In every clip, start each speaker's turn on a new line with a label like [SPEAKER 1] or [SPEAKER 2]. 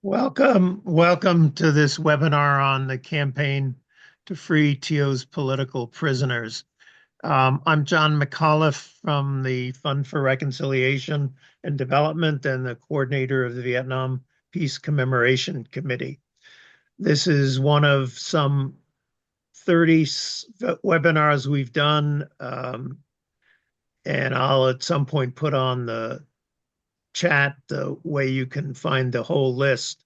[SPEAKER 1] Welcome to this webinar on the campaign to free Thieu's political prisoners. I'm John McAuliffe from the Fund for Reconciliation and Development and the coordinator of the Vietnam Peace Commemoration Committee. This is one of some 30 webinars we've done, and I'll at some point put on the chat the way you can find the whole list.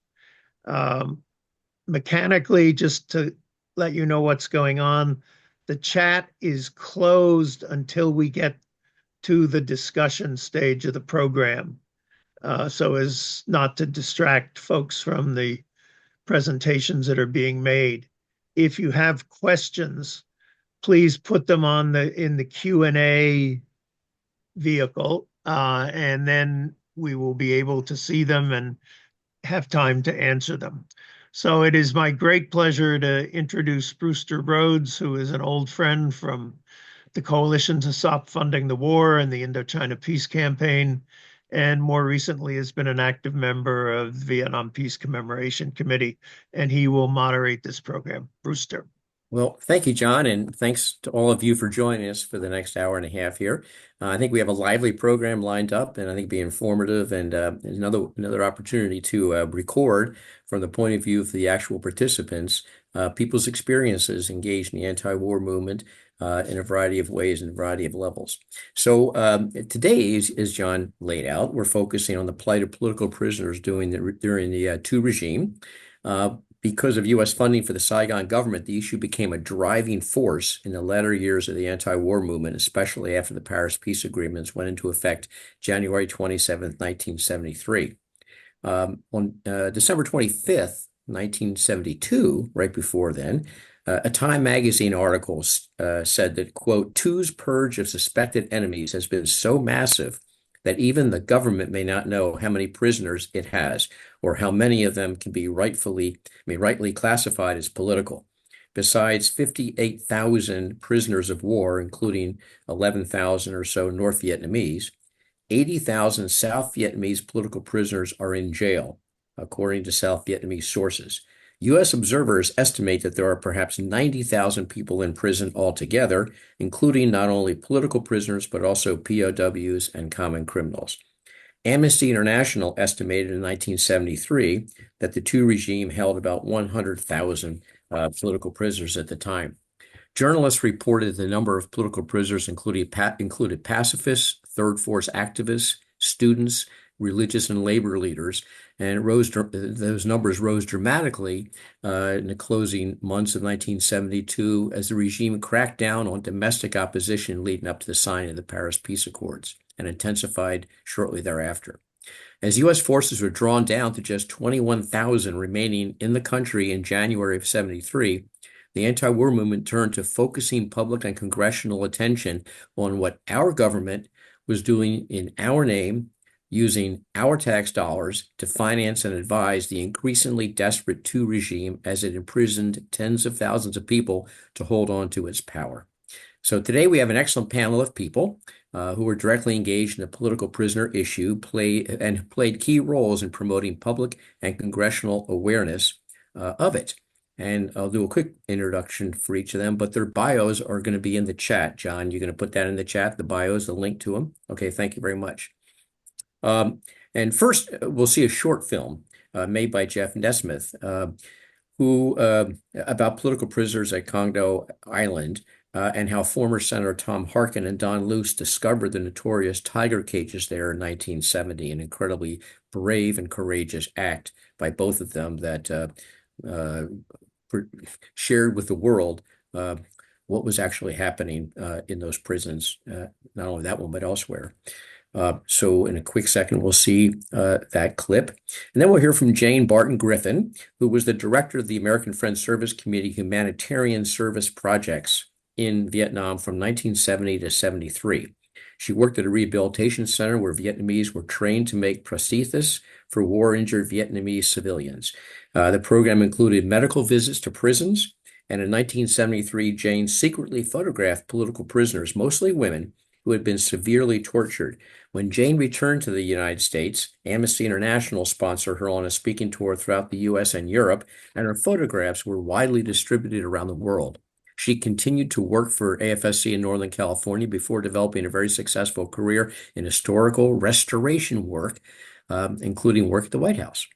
[SPEAKER 1] Mechanically, just to let you know what's going on, the chat is closed until we get to the discussion stage of the program, so as not to distract folks from the presentations that are being made. If you have questions, please put them in the Q&A vehicle, and then we will be able to see them and have time to answer them. So it is my great pleasure to introduce Brewster Rhoads, who is an old friend from the Coalition to Stop Funding the War and the Indochina Peace Campaign, and more recently has been an active member of the Vietnam Peace Commemoration Committee, and he will moderate this program. Brewster.
[SPEAKER 2] Well, thank you, John, and thanks to all of you for joining us for the next hour and a half here. I think we have a lively program lined up, and I think be informative, and another opportunity to record from the point of view of the actual participants, people's experiences engaged in the anti-war movement in a variety of ways and a variety of levels. So today, as John laid out, we're focusing on the plight of political prisoners during the Thieu regime. Because of U.S. funding for the Saigon government, the issue became a driving force in the latter years of the anti-war movement, especially after the Paris Peace Agreements went into effect January 27, 1973. On December 25th, 1972, right before then, a Time magazine article said that, quote, Thieu's purge of suspected enemies has been so massive that even the government may not know how many prisoners it has, or how many of them can be rightly classified as political. Besides 58,000 prisoners of war, including 11,000 or so North Vietnamese, 80,000 South Vietnamese political prisoners are in jail, according to South Vietnamese sources. U.S. observers estimate that there are perhaps 90,000 people in prison altogether, including not only political prisoners, but also POWs and common criminals. Amnesty International estimated in 1973 that the Thieu regime held about 100,000 political prisoners at the time. Journalists reported the number of political prisoners included pacifists, third force activists, students, religious and labor leaders, and those numbers rose dramatically in the closing months of 1972 as the regime cracked down on domestic opposition leading up to the signing of the Paris Peace Accords, and intensified shortly thereafter. As U.S. forces were drawn down to just 21,000 remaining in the country in January of 73, the anti-war movement turned to focusing public and congressional attention on what our government was doing in our name, using our tax dollars to finance and advise the increasingly desperate Thieu regime as it imprisoned tens of thousands of people to hold on to its power. So today we have an excellent panel of people who were directly engaged in the political prisoner issue, played key roles in promoting public and congressional awareness of it. And I'll do a quick introduction for each of them, but their bios are going to be in the chat. John, you're going to put that in the chat, the bios, the link to them. Okay, thank you very much. And first, we'll see a short film made by Jeff Nesmith, who about political prisoners at Kongdo Island, and how former Senator Tom Harkin and Don Luce discovered the notorious tiger cages there in 1970, an incredibly brave and courageous act by both of them that shared with the world what was actually happening in those prisons, not only that one, but elsewhere. So in a quick second, we'll see that clip. And then we'll hear from Jane Barton Griffin, who was the director of the American Friends Service Committee Humanitarian Service Projects in Vietnam from 1970 to 73. She worked at a rehabilitation center where Vietnamese were trained to make prosthesis for war-injured Vietnamese civilians. The program included medical visits to prisons, and in 1973, Jane secretly photographed political prisoners, mostly women, who had been severely tortured. When Jane returned to the United States, Amnesty International sponsored her on a speaking tour throughout the U.S. and Europe, and her photographs were widely distributed around the world. She continued to work for AFSC in Northern California before developing a very successful career in historical restoration work, including work at the White House.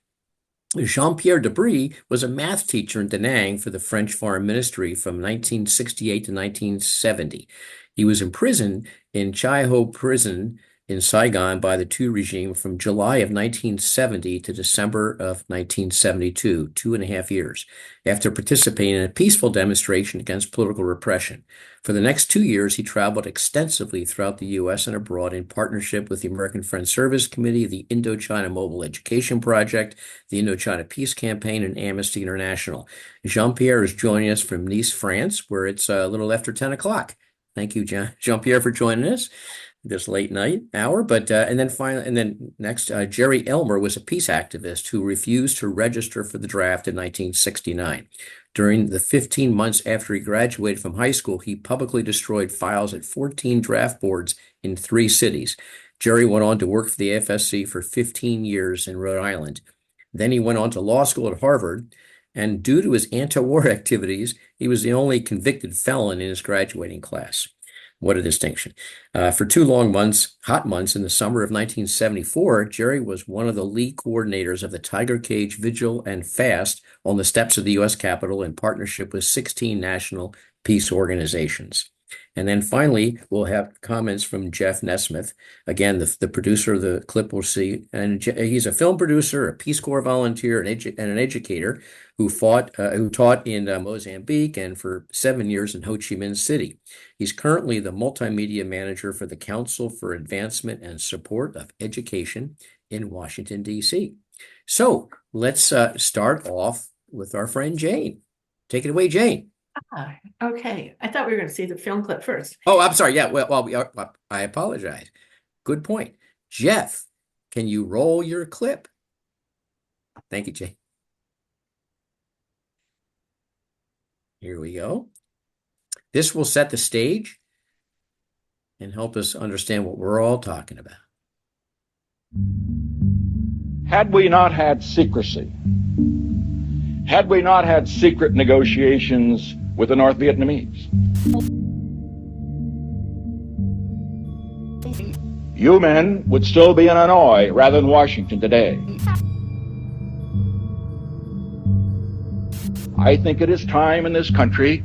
[SPEAKER 2] Jean-Pierre Debris was a math teacher in Da Nang for the French Foreign Ministry from 1968 to 1970. He was imprisoned in Chai Ho Prison in Saigon by the Thieu regime from July of 1970 to December of 1972, 2.5 years, after participating in a peaceful demonstration against political repression. For the next 2 years, he traveled extensively throughout the U.S. and abroad in partnership with the American Friends Service Committee, the Indochina Mobile Education Project, the Indochina Peace Campaign, and Amnesty International. Jean-Pierre is joining us from Nice, France, where it's a little after 10 o'clock. Thank you, Jean-Pierre, for joining us this late night hour. But and then next, Jerry Elmer was a peace activist who refused to register for the draft in 1969. During the 15 months after he graduated from high school, he publicly destroyed files at 14 draft boards in 3 cities. Jerry went on to work for the AFSC for 15 years in Rhode Island. Then he went on to law school at Harvard, and due to his anti-war activities, he was the only convicted felon in his graduating class. What a distinction. For 2 long months, hot months in the summer of 1974, Jerry was one of the lead coordinators of the Tiger Cage Vigil and Fast on the steps of the U.S. Capitol in partnership with 16 national peace organizations. And then finally, we'll have comments from Jeff Nesmith, again, the producer of the clip we'll see. And he's a film producer, a Peace Corps volunteer, and an educator who taught in Mozambique and for 7 years in Ho Chi Minh City. He's currently the multimedia manager for the Council for Advancement and Support of Education in Washington, D.C. So let's start off with our friend Jane. Take it away, Jane.
[SPEAKER 3] Okay. I thought we were going to see the film clip first.
[SPEAKER 2] Oh, I'm sorry. Yeah, well, I apologize. Good point. Jeff, can you roll your clip? Thank you, Jane. Here we go. This will set the stage and help us understand what we're all talking about.
[SPEAKER 4] Had we not had secrecy, had we not had secret negotiations with the North Vietnamese, you men would still be in Hanoi rather than Washington today. I think it is time in this country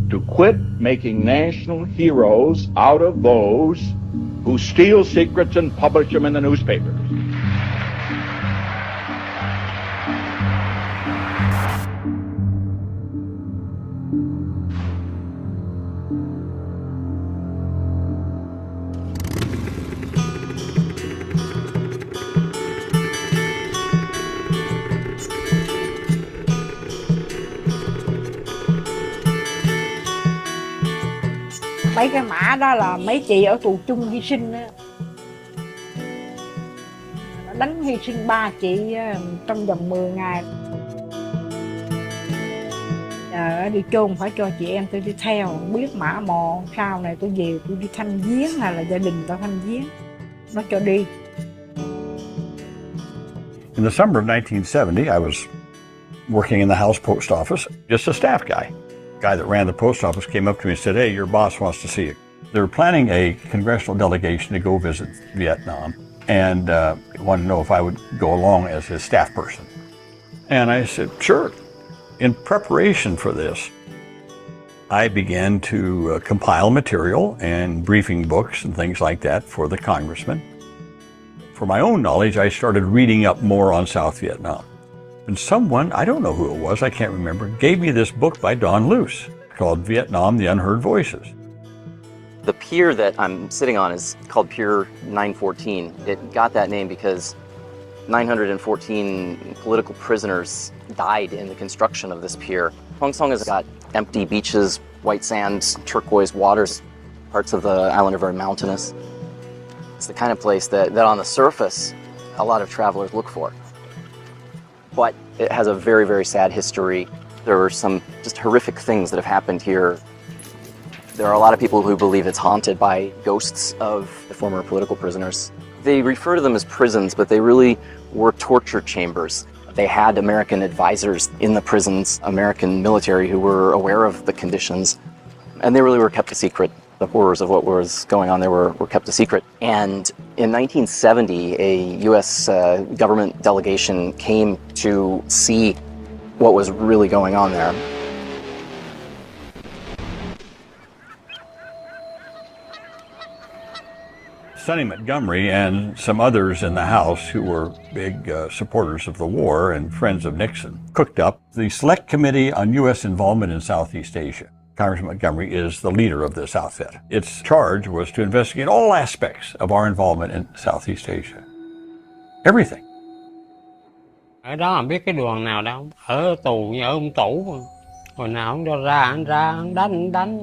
[SPEAKER 4] to quit making national heroes out of those who steal secrets and publish them in the newspapers.
[SPEAKER 5] Mấy cái mã đó là mấy chị ở tù chung hy sinh đó. Nó đánh hy sinh 3 chị trong vòng 10 ngày. Đi chôn phải cho chị em tôi đi theo, không biết mã mò sau này tôi về tôi đi thăm viếng hay là gia đình tao thăm viếng. Nó cho đi.
[SPEAKER 6] In the summer of 1970, I was working in the House Post Office, just a staff guy. The guy that ran the post office came up to me and said, "Hey, your boss wants to see you." They were planning a congressional delegation to go visit Vietnam and wanted to know if I would go along as his staff person. And I said, sure. In preparation for this, I began to compile material and briefing books and things like that for the congressman. For my own knowledge, I started reading up more on South Vietnam. And someone, I don't know who it was, I can't remember, gave me this book by Luce called Vietnam, The Unheard Voices.
[SPEAKER 7] The pier that I'm sitting on is called Pier 914. It got that name because 914 political prisoners died in the construction of this pier. Hong Song has got empty beaches, white sands, turquoise waters. Parts of the island are very mountainous. It's the kind of place that on the surface, a lot of travelers look for. But it has a very, very sad history. There were some just horrific things that have happened here. There are a lot of people who believe it's haunted by ghosts of the former political prisoners. They refer to them as prisons, but they really were torture chambers. They had American advisors in the prisons, American military who were aware of the conditions, and they really were kept a secret. The horrors of what was going on there were kept a secret. And in 1970, a U.S. Government delegation came to see what was really going on there.
[SPEAKER 6] Sonny Montgomery and some others in the House who were big supporters of the war and friends of Nixon cooked up the Select Committee on U.S. Involvement in Southeast Asia. Congressman Montgomery is the leader of this outfit. Its charge was to investigate all aspects of our involvement in Southeast Asia. Everything.
[SPEAKER 8] Ở đó không biết cái đoàn nào đâu. Ở tù như ở ông Tủ. Hồi nào không cho ra, anh đánh.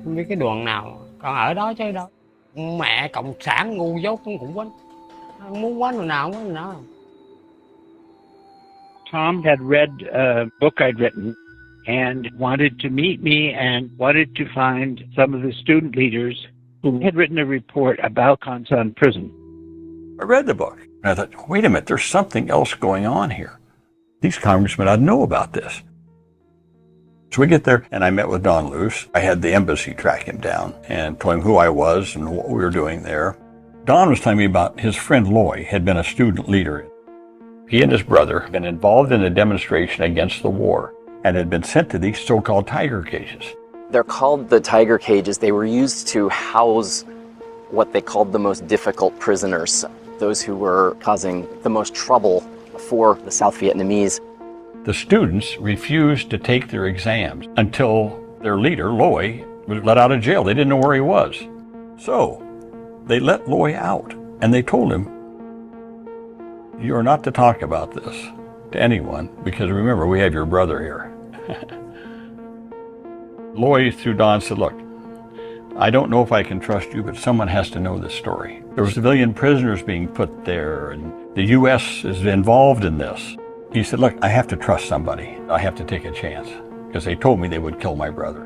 [SPEAKER 8] Không biết cái đoàn nào. Còn ở đó chứ đâu. Mẹ cộng sản ngu dốt cũng quánh. Muốn quánh hồi nào quánh nào.
[SPEAKER 9] Tom had read a book I'd written and wanted to meet me and wanted to find some of the student leaders who had written a report about Kon Son prison.
[SPEAKER 6] I read the book. And I thought, wait a minute, there's something else going on here. These congressmen ought to know about this. So we get there, and I met with Don Luce. I had the embassy track him down and told him who I was and what we were doing there. Don was telling me about his friend Loy had been a student leader. He and his brother had been involved in a demonstration against the war and had been sent to these so-called tiger cages.
[SPEAKER 7] They're called the tiger cages. They were used to house what they called the most difficult prisoners, those who were causing the most trouble for the South Vietnamese.
[SPEAKER 6] The students refused to take their exams until their leader, Loy, was let out of jail. They didn't know where he was. So they let Loy out, and they told him, you are not to talk about this to anyone, because remember, we have your brother here. Loy, through Don, said, look, I don't know if I can trust you, but someone has to know this story. There were civilian prisoners being put there, and the U.S. is involved in this. He said, look, I have to trust somebody. I have to take a chance, because they told me they would kill my brother.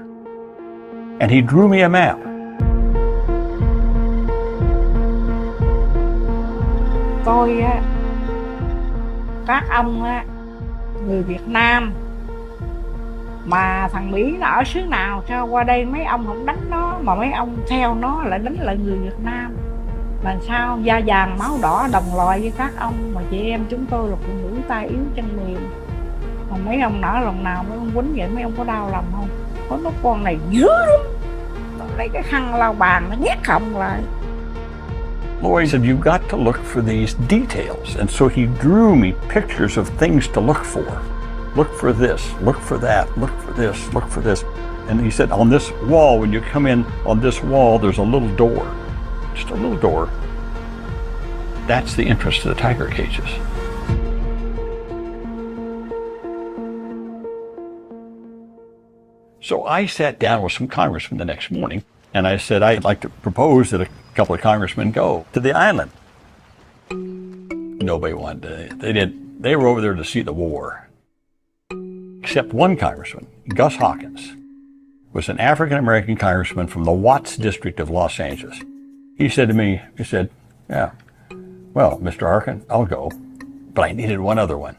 [SPEAKER 6] And he drew me a map.
[SPEAKER 5] Tôi á, các ông á, người Việt Nam mà thằng Mỹ nó ở xứ nào sao qua đây mấy ông không đánh nó mà mấy ông theo nó lại đánh lại người Việt Nam. Làm sao da vàng máu đỏ đồng loại với các ông mà chị em chúng tôi là phụ nữ tay yếu chân mềm. Mà mấy ông nở lòng nào mấy ông quýnh vậy mấy ông có đau lòng không? Có nó con này dữ lắm. Nó lấy cái khăn lau bàn nó nhét họng lại.
[SPEAKER 6] Loy said, you've got to look for these details. And so he drew me pictures of things to look for. Look for this, look for that, look for this, look for this. And he said, on this wall, when you come in on this wall, there's a little door. Just a little door. That's the entrance to the tiger cages. So I sat down with some congressmen the next morning, and I said, I'd like to propose that a couple of congressmen go to the island. Nobody wanted to. They were over there to see the war. Except one congressman, Gus Hawkins, was an African-American congressman from the Watts district of Los Angeles. He said to me, yeah, well, Mr. Harkin, I'll go, but I needed one other one.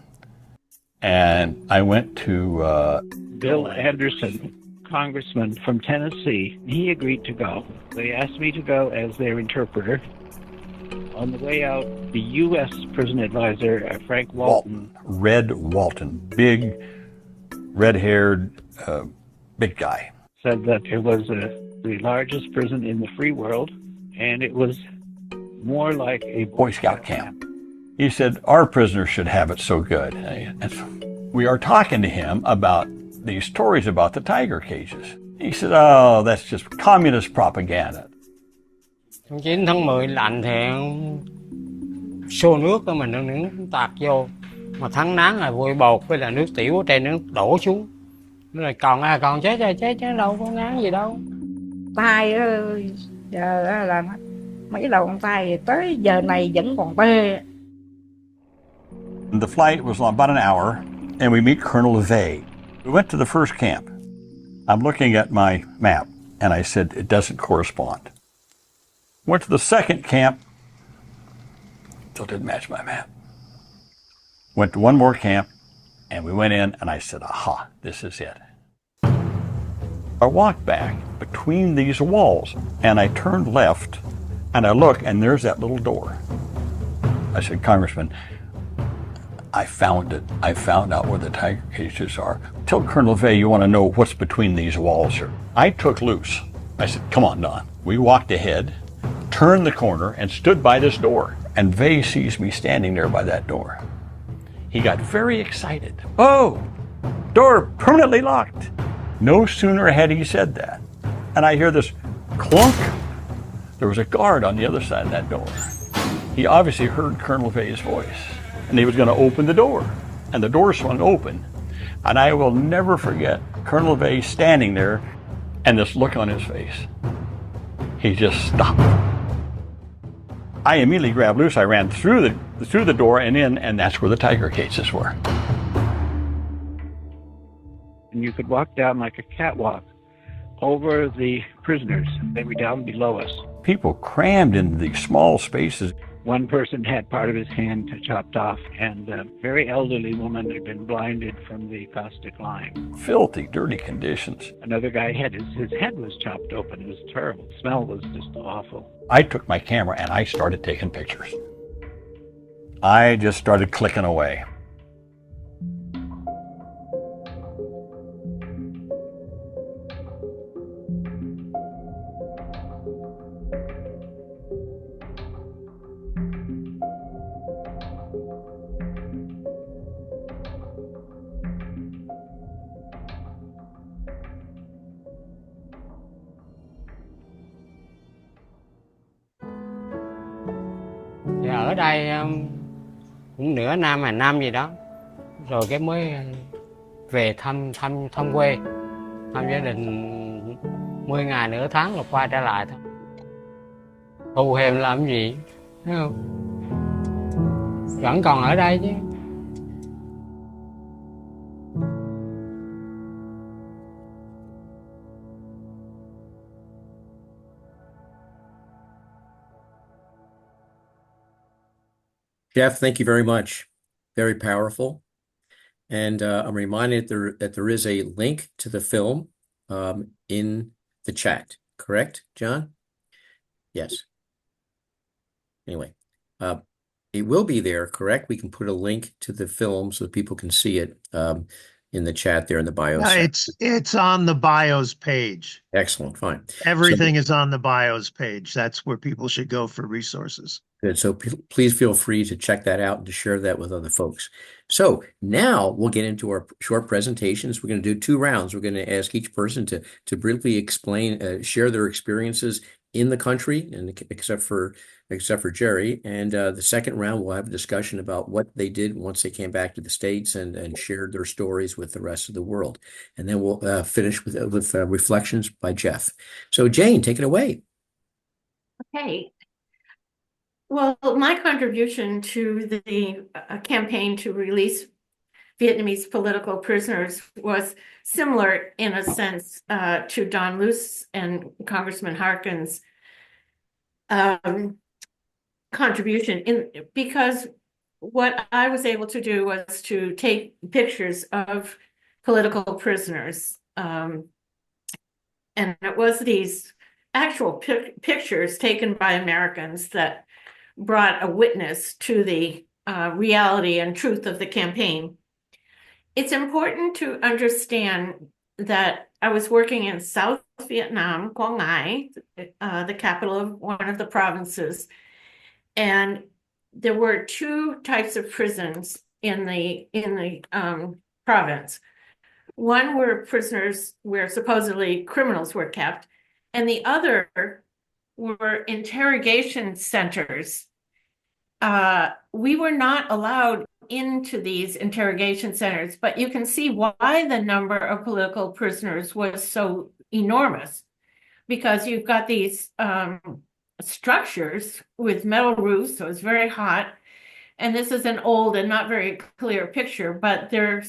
[SPEAKER 6] And I went to
[SPEAKER 9] Bill Anderson, congressman from Tennessee. He agreed to go. They asked me to go as their interpreter. On the way out, the U.S. prison advisor, Frank Walton.
[SPEAKER 6] Red Walton, big, red-haired, big guy.
[SPEAKER 9] Said that it was the largest prison in the free world, and it was more like a
[SPEAKER 6] Boy Scout camp. He said, our prisoners should have it so good. And we are talking to him about these stories about the tiger cages. He said, oh, that's just communist propaganda.
[SPEAKER 8] 9 tháng 10 lạnh thì xô nước đó mình nước tạt vô. Mà tháng nắng là vôi bột với là nước tiểu ở trên nước đổ xuống. Nó là còn chết đâu có ngán gì đâu.
[SPEAKER 5] Tay giờ là mấy đầu con tay tới giờ này vẫn còn tê.
[SPEAKER 6] The flight was about an hour, and we meet Colonel LeVay. We went to the first camp. I'm looking at my map. And I said, it doesn't correspond. Went to the second camp, still didn't match my map. Went to one more camp, and we went in, and I said, aha, this is it. I walked back between these walls, and I turned left, and I look, and there's that little door. I said, Congressman, I found it. I found out where the tiger cages are. Tell Colonel Vey you want to know what's between these walls here. I took Luce. I said, come on, Don. We walked ahead, turned the corner, and stood by this door. And Vey sees me standing there by that door. He got very excited. Oh, door permanently locked. No sooner had he said that, and I hear this clunk. There was a guard on the other side of that door. He obviously heard Colonel Vey's voice, and he was going to open the door, and the door swung open. And I will never forget Colonel Vey standing there and this look on his face. He just stopped. I immediately grabbed Luce. I ran through the door and in, and that's where the tiger cages were.
[SPEAKER 9] And you could walk down like a catwalk over the prisoners. They were down below us.
[SPEAKER 6] People crammed into these small spaces.
[SPEAKER 9] One person had part of his hand chopped off, and a very elderly woman had been blinded from the caustic lime.
[SPEAKER 6] Filthy, dirty conditions.
[SPEAKER 9] Another guy had his head was chopped open. It was terrible. The smell was just awful.
[SPEAKER 6] I took my camera and I started taking pictures. I just started clicking away.
[SPEAKER 8] Thì ở đây cũng nửa năm hay năm gì đó, rồi cái mới về thăm quê, thăm gia đình 10 ngày nửa tháng là qua trở lại thôi. Thù hèn làm gì, thấy không? Vẫn còn ở đây chứ.
[SPEAKER 2] Jeff, thank you very much. Very powerful. And I'm reminded that there is a link to the film in the chat, correct, John? Yes. Anyway, it will be there, correct? We can put a link to the film so people can see it in the chat there in the bio.
[SPEAKER 1] It's on the bios page.
[SPEAKER 2] Excellent, fine.
[SPEAKER 1] Everything is on the bios page. That's where people should go for resources.
[SPEAKER 2] Good. So please feel free to check that out and to share that with other folks. So now we'll get into our short presentations. We're going to do 2 rounds. We're going to ask each person to briefly explain, share their experiences in the country, and except for Jerry. And the second round, we'll have a discussion about what they did once they came back to the States and shared their stories with the rest of the world. And then we'll finish with reflections by Jeff. So Jane, take it away.
[SPEAKER 3] Okay. Well, my contribution to the campaign to release Vietnamese political prisoners was similar in a sense to Don Luce and Congressman Harkin's contribution, because what I was able to do was to take pictures of political prisoners, and it was these actual pictures taken by Americans that brought a witness to the reality and truth of the campaign. It's important to understand that I was working in South Vietnam, Quang Ngai, the capital of one of the provinces, and there were 2 types of prisons in the province. One were prisoners where supposedly criminals were kept, and the other were interrogation centers. We were not allowed into these interrogation centers, but you can see why the number of political prisoners was so enormous, because you've got these structures with metal roofs, so it's very hot. And this is an old and not very clear picture, but they're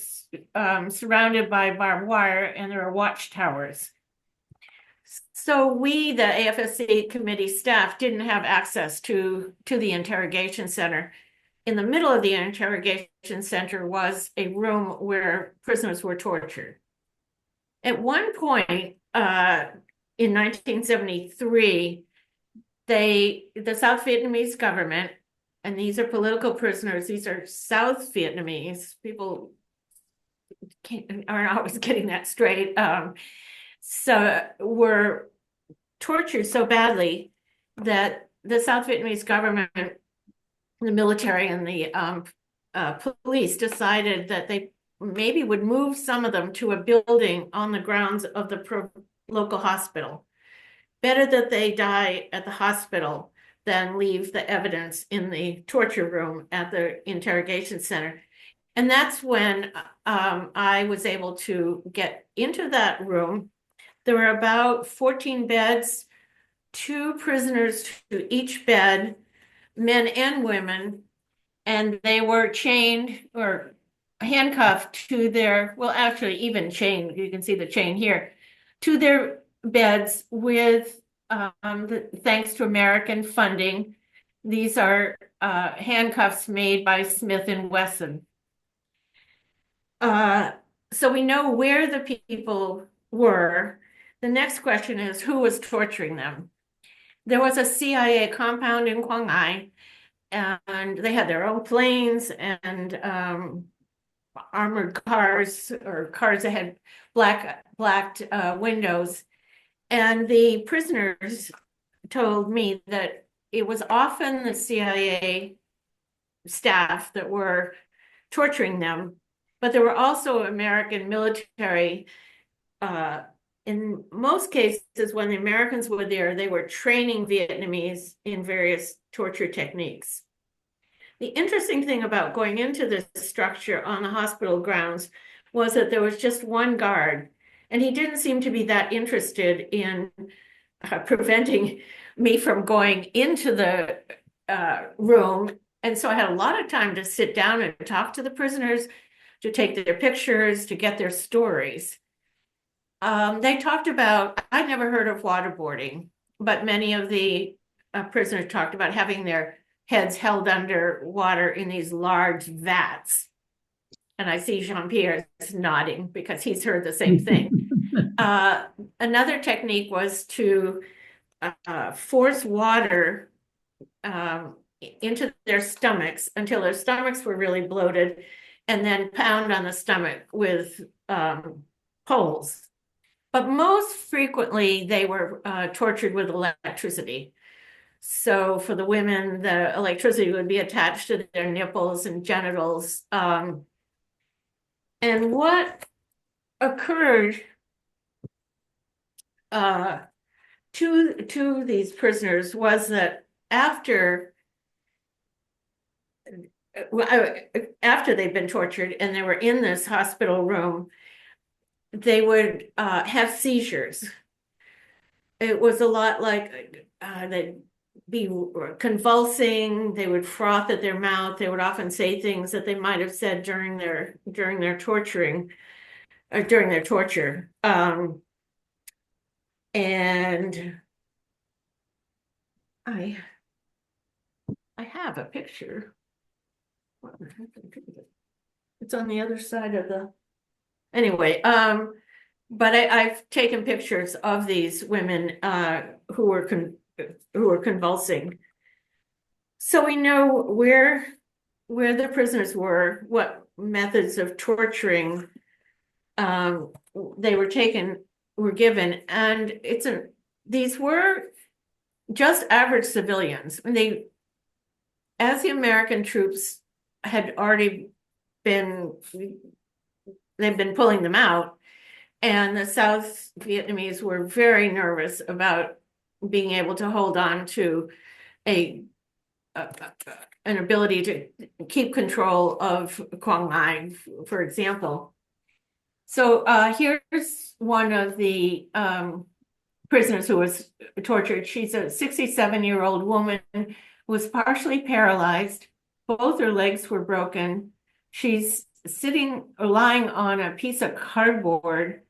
[SPEAKER 3] surrounded by barbed wire, and there are watchtowers. So we, the AFSC committee staff, didn't have access to the interrogation center. In the middle of the interrogation center was a room where prisoners were tortured. At one point, in 1973, the South Vietnamese government, and these are political prisoners, these are South Vietnamese, people aren't always getting that straight, so were tortured so badly that the South Vietnamese government, the military and the police decided that they maybe would move some of them to a building on the grounds of the local hospital. Better that they die at the hospital than leave the evidence in the torture room at the interrogation center. And that's when I was able to get into that room. There were about 14 beds, 2 prisoners to each bed, men and women, and they were chained or handcuffed to their, well, actually even chained, you can see the chain here, to their beds with, thanks to American funding, these are handcuffs made by Smith & Wesson. So we know where the people were. The next question is, who was torturing them? There was a CIA compound in Quang Ngai, and they had their own planes and armored cars, or cars that had blacked windows. And the prisoners told me that it was often the CIA staff that were torturing them, but there were also American military. In most cases, when the Americans were there, they were training Vietnamese in various torture techniques. The interesting thing about going into this structure on the hospital grounds was that there was just one guard, and he didn't seem to be that interested in preventing me from going into the room. And so I had a lot of time to sit down and talk to the prisoners, to take their pictures, to get their stories. They talked about, I'd never heard of waterboarding, but many of the prisoners talked about having their heads held under water in these large vats. And I see Jean-Pierre is nodding because he's heard the same thing. Another technique was to force water into their stomachs until their stomachs were really bloated, and then pound on the stomach with poles. But most frequently, they were tortured with electricity. So for the women, the electricity would be attached to their nipples and genitals. And what occurred to these prisoners was that after they'd been tortured and they were in this hospital room, they would have seizures. It was a lot like they'd be convulsing, they would froth at their mouth, they would often say things that they might have said during their torturing, or during their torture. And I have a picture. It's on the other side of the, anyway, but I've taken pictures of these women who were convulsing. So we know where the prisoners were, what methods of torturing they were given, and these were just average civilians. As the American troops had already they've been pulling them out, and the South Vietnamese were very nervous about being able to hold on to an ability to keep control of Quang Ngai, for example. So here's one of the prisoners who was tortured. She's a 67-year-old woman who was partially paralyzed. Both her legs were broken. She's sitting or lying on a piece of cardboard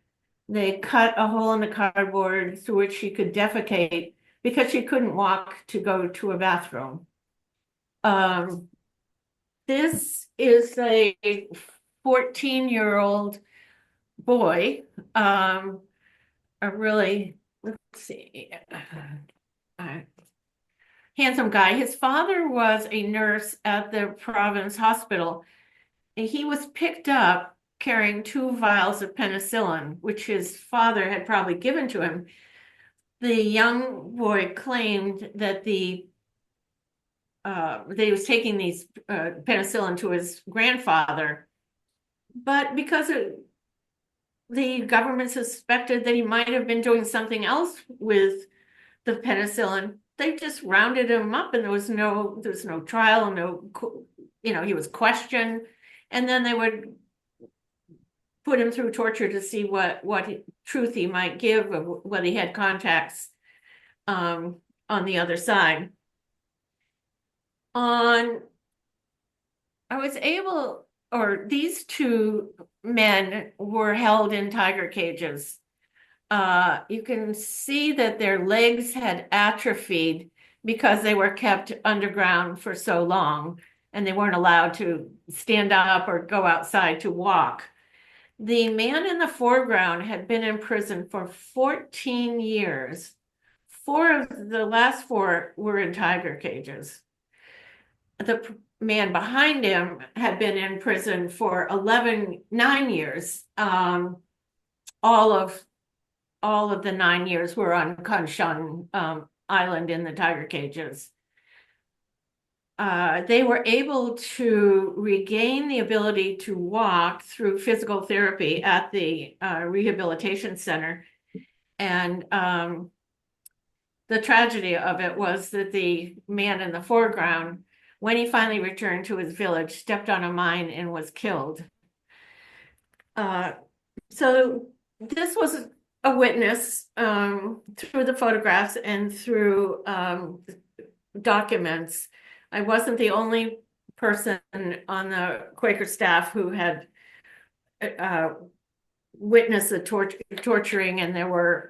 [SPEAKER 3] They cut a hole in the cardboard through which she could defecate because she couldn't walk to go to a bathroom. This is a 14-year-old boy, a really, let's see, handsome guy. His father was a nurse at the province hospital. And he was picked up carrying 2 vials of penicillin, which his father had probably given to him. The young boy claimed that he was taking these penicillin to his grandfather, but because the government suspected that he might have been doing something else with the penicillin, they just rounded him up, and there was no trial, he was questioned, and then they would put him through torture to see what truth he might give, or whether he had contacts on the other side. These 2 men were held in tiger cages. You can see that their legs had atrophied because they were kept underground for so long, and they weren't allowed to stand up or go outside to walk. The man in the foreground had been in prison for 14 years. 4 of the last 4 were in tiger cages. The man behind him had been in prison for 9 years. All of the 9 years were on Kanshan Island in the tiger cages. They were able to regain the ability to walk through physical therapy at the rehabilitation center. And the tragedy of it was that the man in the foreground, when he finally returned to his village, stepped on a mine and was killed. So this was a witness through the photographs and through documents. I wasn't the only person on the Quaker staff who had witnessed the torturing, and there were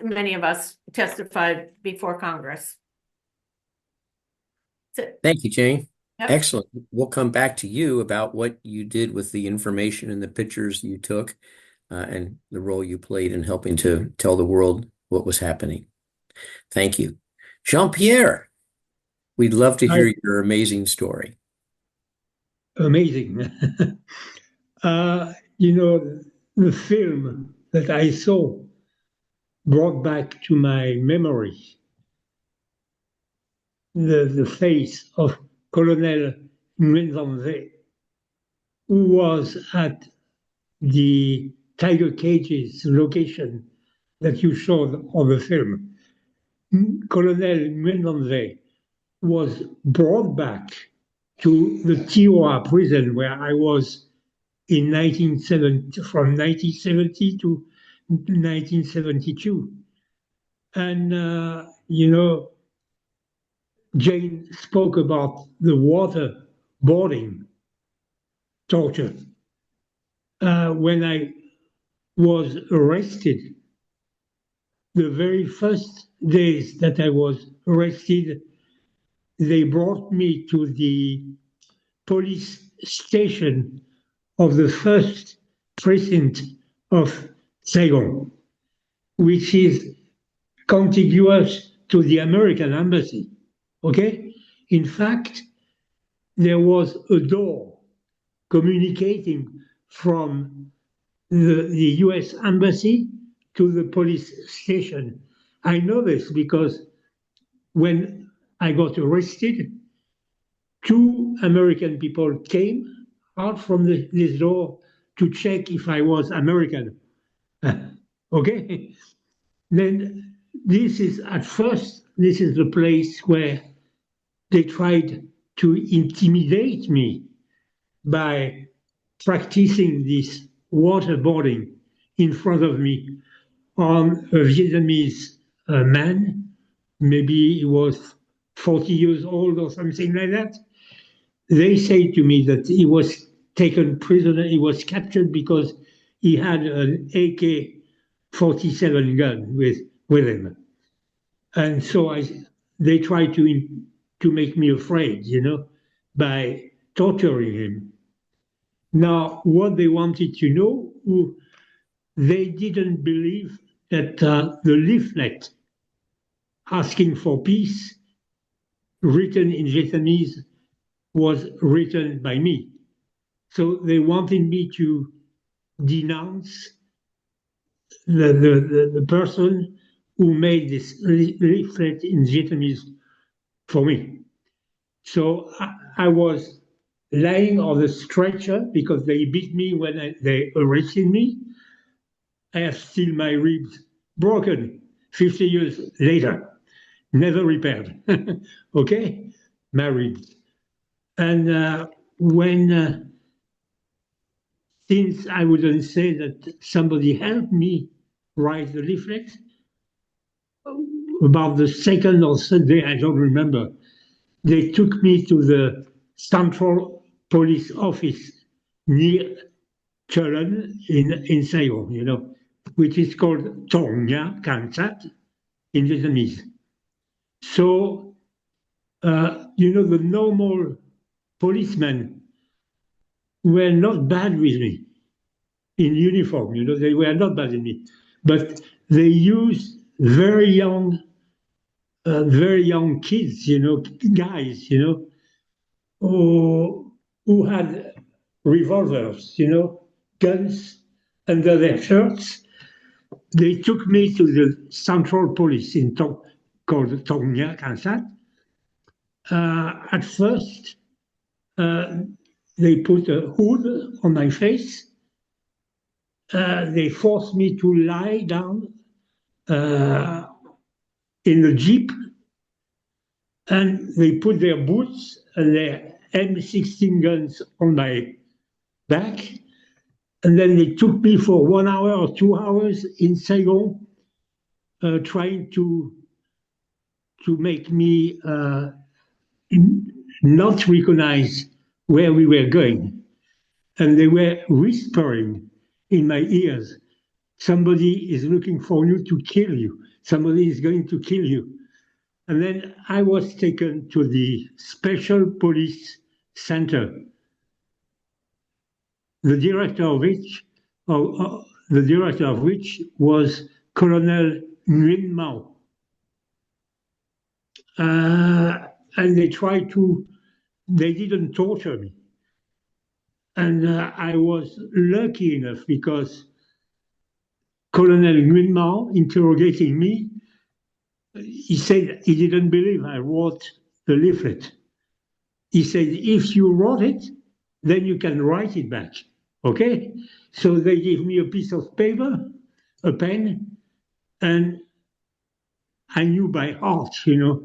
[SPEAKER 3] many of us testified before Congress.
[SPEAKER 2] Thank you, Jane.
[SPEAKER 3] Yep.
[SPEAKER 2] Excellent. We'll come back to you about what you did with the information and the pictures you took, and the role you played in helping to tell the world what was happening. Thank you. Jean-Pierre, we'd love to hear your amazing story.
[SPEAKER 10] Amazing. The film that I saw brought back to my memory the face of Colonel Nguyen, who was at the tiger cages location that you showed on the film. Colonel Nguyen was brought back to the Thieu prison where I was in 1970, from 1970 to 1972. And, Jane spoke about the waterboarding torture. When I was arrested, the very first days that I was arrested, they brought me to the police station of the first precinct of Saigon, which is contiguous to the American embassy. Okay? In fact, there was a door communicating from the US embassy to the police station. I know this because when I got arrested, 2 American people came out from this door to check if I was American. Okay? Then this is the place where they tried to intimidate me by practicing this waterboarding in front of me on a Vietnamese man. Maybe he was 40 years old or something like that. They say to me that he was taken prisoner, he was captured because he had an AK 47 gun with him. And so they tried to make me afraid, by torturing him. Now, what they wanted to know, they didn't believe that the leaflet asking for peace, written in Vietnamese, was written by me. So they wanted me to denounce the person who made this leaflet in Vietnamese for me. So I was lying on the stretcher because they beat me when they arrested me. I have still my ribs broken 50 years later, never repaired. Okay, my ribs. And since I wouldn't say that somebody helped me write the leaflet, about the second or third day, I don't remember, they took me to the Central Police Office near Thuy in Saigon, which is called Tong Nha Can Sát in Vietnamese. So, the normal policemen were not bad with me in uniform, they were not bad with me, but they used very young kids, guys, who had revolvers, guns under their shirts. They took me to the Central Police called Tong Nha Can Sát. At first, they put a hood on my face. They forced me to lie down in the jeep, and they put their boots and their M16 guns on my back, and then they took me for 1 hour or 2 hours in Saigon, trying to make me not recognize where we were going. And they were whispering in my ears, somebody is looking for you to kill you. Somebody is going to kill you. And then I was taken to the Special Police Center. The director of which was Colonel Nguyen. And they didn't torture me. And I was lucky enough because Colonel Nguyen interrogating me, he said he didn't believe I wrote the leaflet. He said, if you wrote it, then you can write it back. Okay? So they gave me a piece of paper, a pen, and I knew by heart, the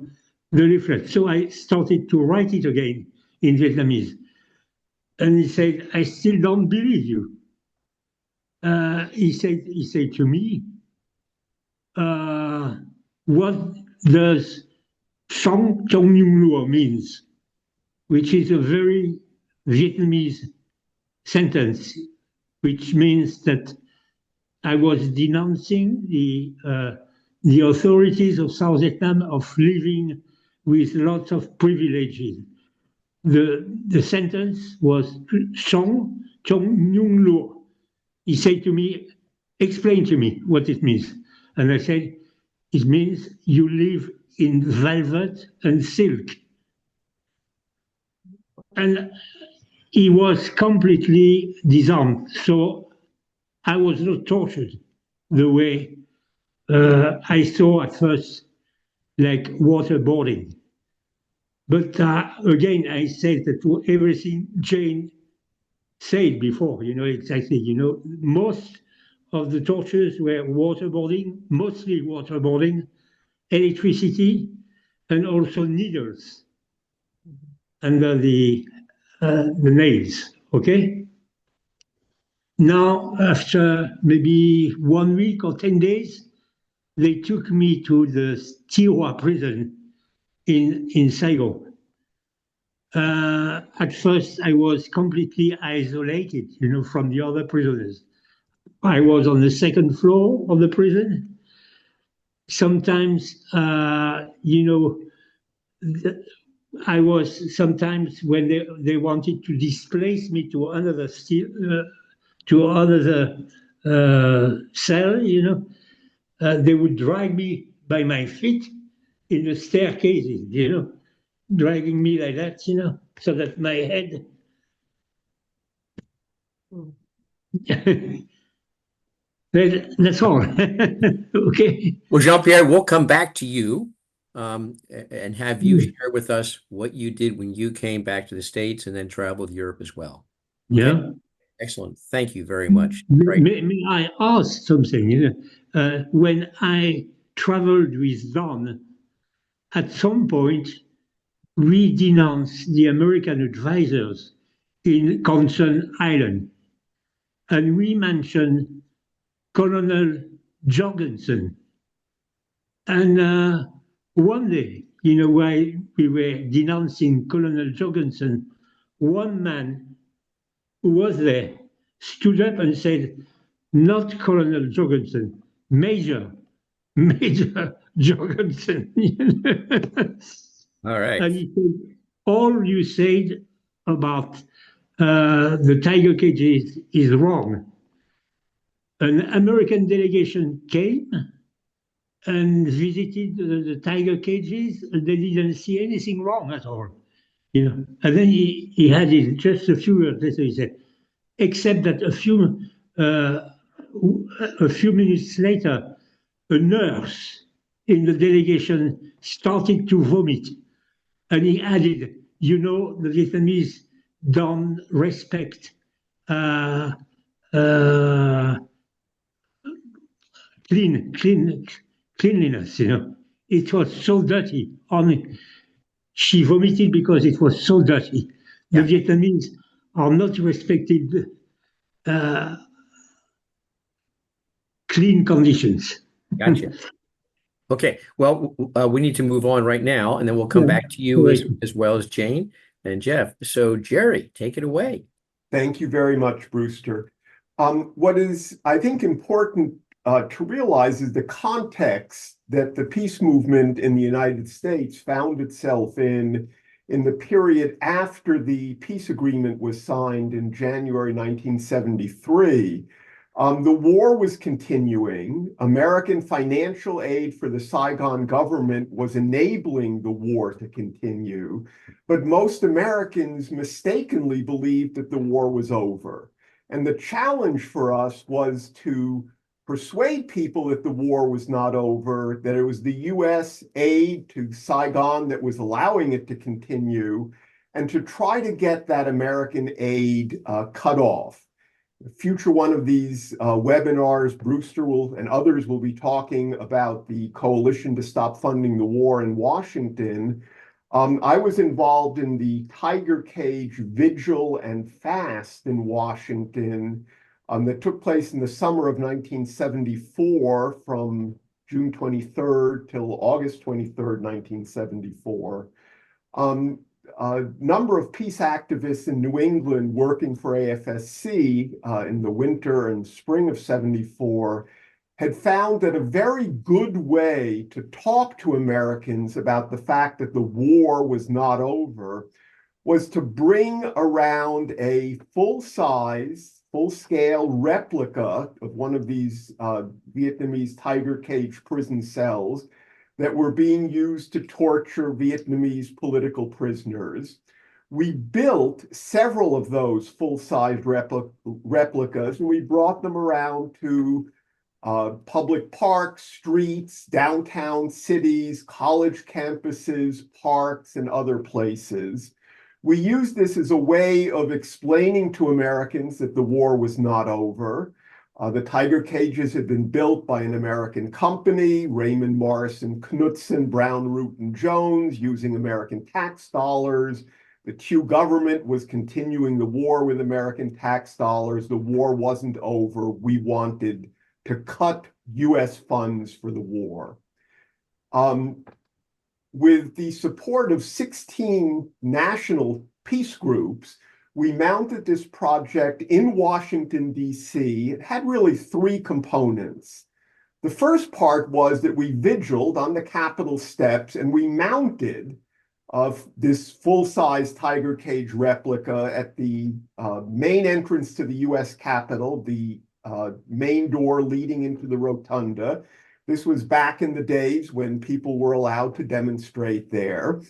[SPEAKER 10] leaflet. So I started to write it again in Vietnamese. And he said, I still don't believe you. He said to me, what does Song Trong Nhung Lua means, which is a very Vietnamese sentence, which means that I was denouncing the authorities of South Vietnam of living with lots of privileges. The sentence was Song Trong Nhung Lua. He said to me, explain to me what it means. And I said, it means you live in velvet and silk. And he was completely disarmed. So I was not tortured the way I saw at first, like waterboarding. But again, I said that everything Jane said before, exactly, most of the tortures were waterboarding, mostly waterboarding, electricity, and also needles under the nails, okay? Now, after maybe 1 week or 10 days, they took me to the Thieu prison in Saigon. At first, I was completely isolated, from the other prisoners. I was on the second floor of the prison. Sometimes, I was sometimes when they wanted to displace me to another cell, they would drag me by my feet in the staircases, dragging me like that, so that my head. That's all. Okay.
[SPEAKER 2] Well, Jean-Pierre, we'll come back to you and have you share with us what you did when you came back to the States and then traveled Europe as well. Okay?
[SPEAKER 10] Yeah.
[SPEAKER 2] Excellent. Thank you very much.
[SPEAKER 10] May I ask something? When I traveled with Don, at some point, we denounced the American advisors in Concern Island. And we mentioned Colonel Jorgensen. And one day, while we were denouncing Colonel Jorgensen, one man who was there stood up and said, not Colonel Jorgensen, Major Jorgensen.
[SPEAKER 2] All right.
[SPEAKER 10] And he said, all you said about the tiger cages is wrong. An American delegation came and visited the tiger cages, and they didn't see anything wrong at all. And then he added just a few words later, he said, except that a few minutes later, a nurse in the delegation started to vomit. And he added, the Vietnamese don't respect cleanliness, It was so dirty. She vomited because it was so dirty. The Vietnamese are not respected clean conditions.
[SPEAKER 2] Gotcha. Okay. Well, we need to move on right now, and then we'll come back to you as well as Jane and Jeff. So, Jerry, take it away.
[SPEAKER 11] Thank you very much, Brewster. What is, I think, important to realize is the context that the peace movement in the United States found itself in the period after the peace agreement was signed in January 1973. The war was continuing. American financial aid for the Saigon government was enabling the war to continue, but most Americans mistakenly believed that the war was over. And the challenge for us was to persuade people that the war was not over, that it was the US aid to Saigon that was allowing it to continue, and to try to get that American aid cut off. The future one of these webinars, Brewster and others will be talking about the coalition to stop funding the war in Washington. I was involved in the Tiger Cage Vigil and Fast in Washington that took place in the summer of 1974 from June 23rd till August 23rd, 1974. A number of peace activists in New England working for AFSC in the winter and spring of 74 had found that a very good way to talk to Americans about the fact that the war was not over was to bring around a full-scale replica of one of these Vietnamese tiger cage prison cells that were being used to torture Vietnamese political prisoners. We built several of those full-sized replicas, and we brought them around to public parks, streets, downtown cities, college campuses, parks, and other places. We used this as a way of explaining to Americans that the war was not over. The tiger cages had been built by an American company, Raymond Morrison Knudsen, Brown, Root, and Jones, using American tax dollars. The Thieu government was continuing the war with American tax dollars. The war wasn't over. We wanted to cut US funds for the war. With the support of 16 national peace groups, we mounted this project in Washington, D.C. It had really three components. The first part was that we vigiled on the Capitol steps and we mounted this full-size tiger cage replica at the main entrance to the U.S. Capitol, the main door leading into the rotunda. This was back in the days when people were allowed to demonstrate there.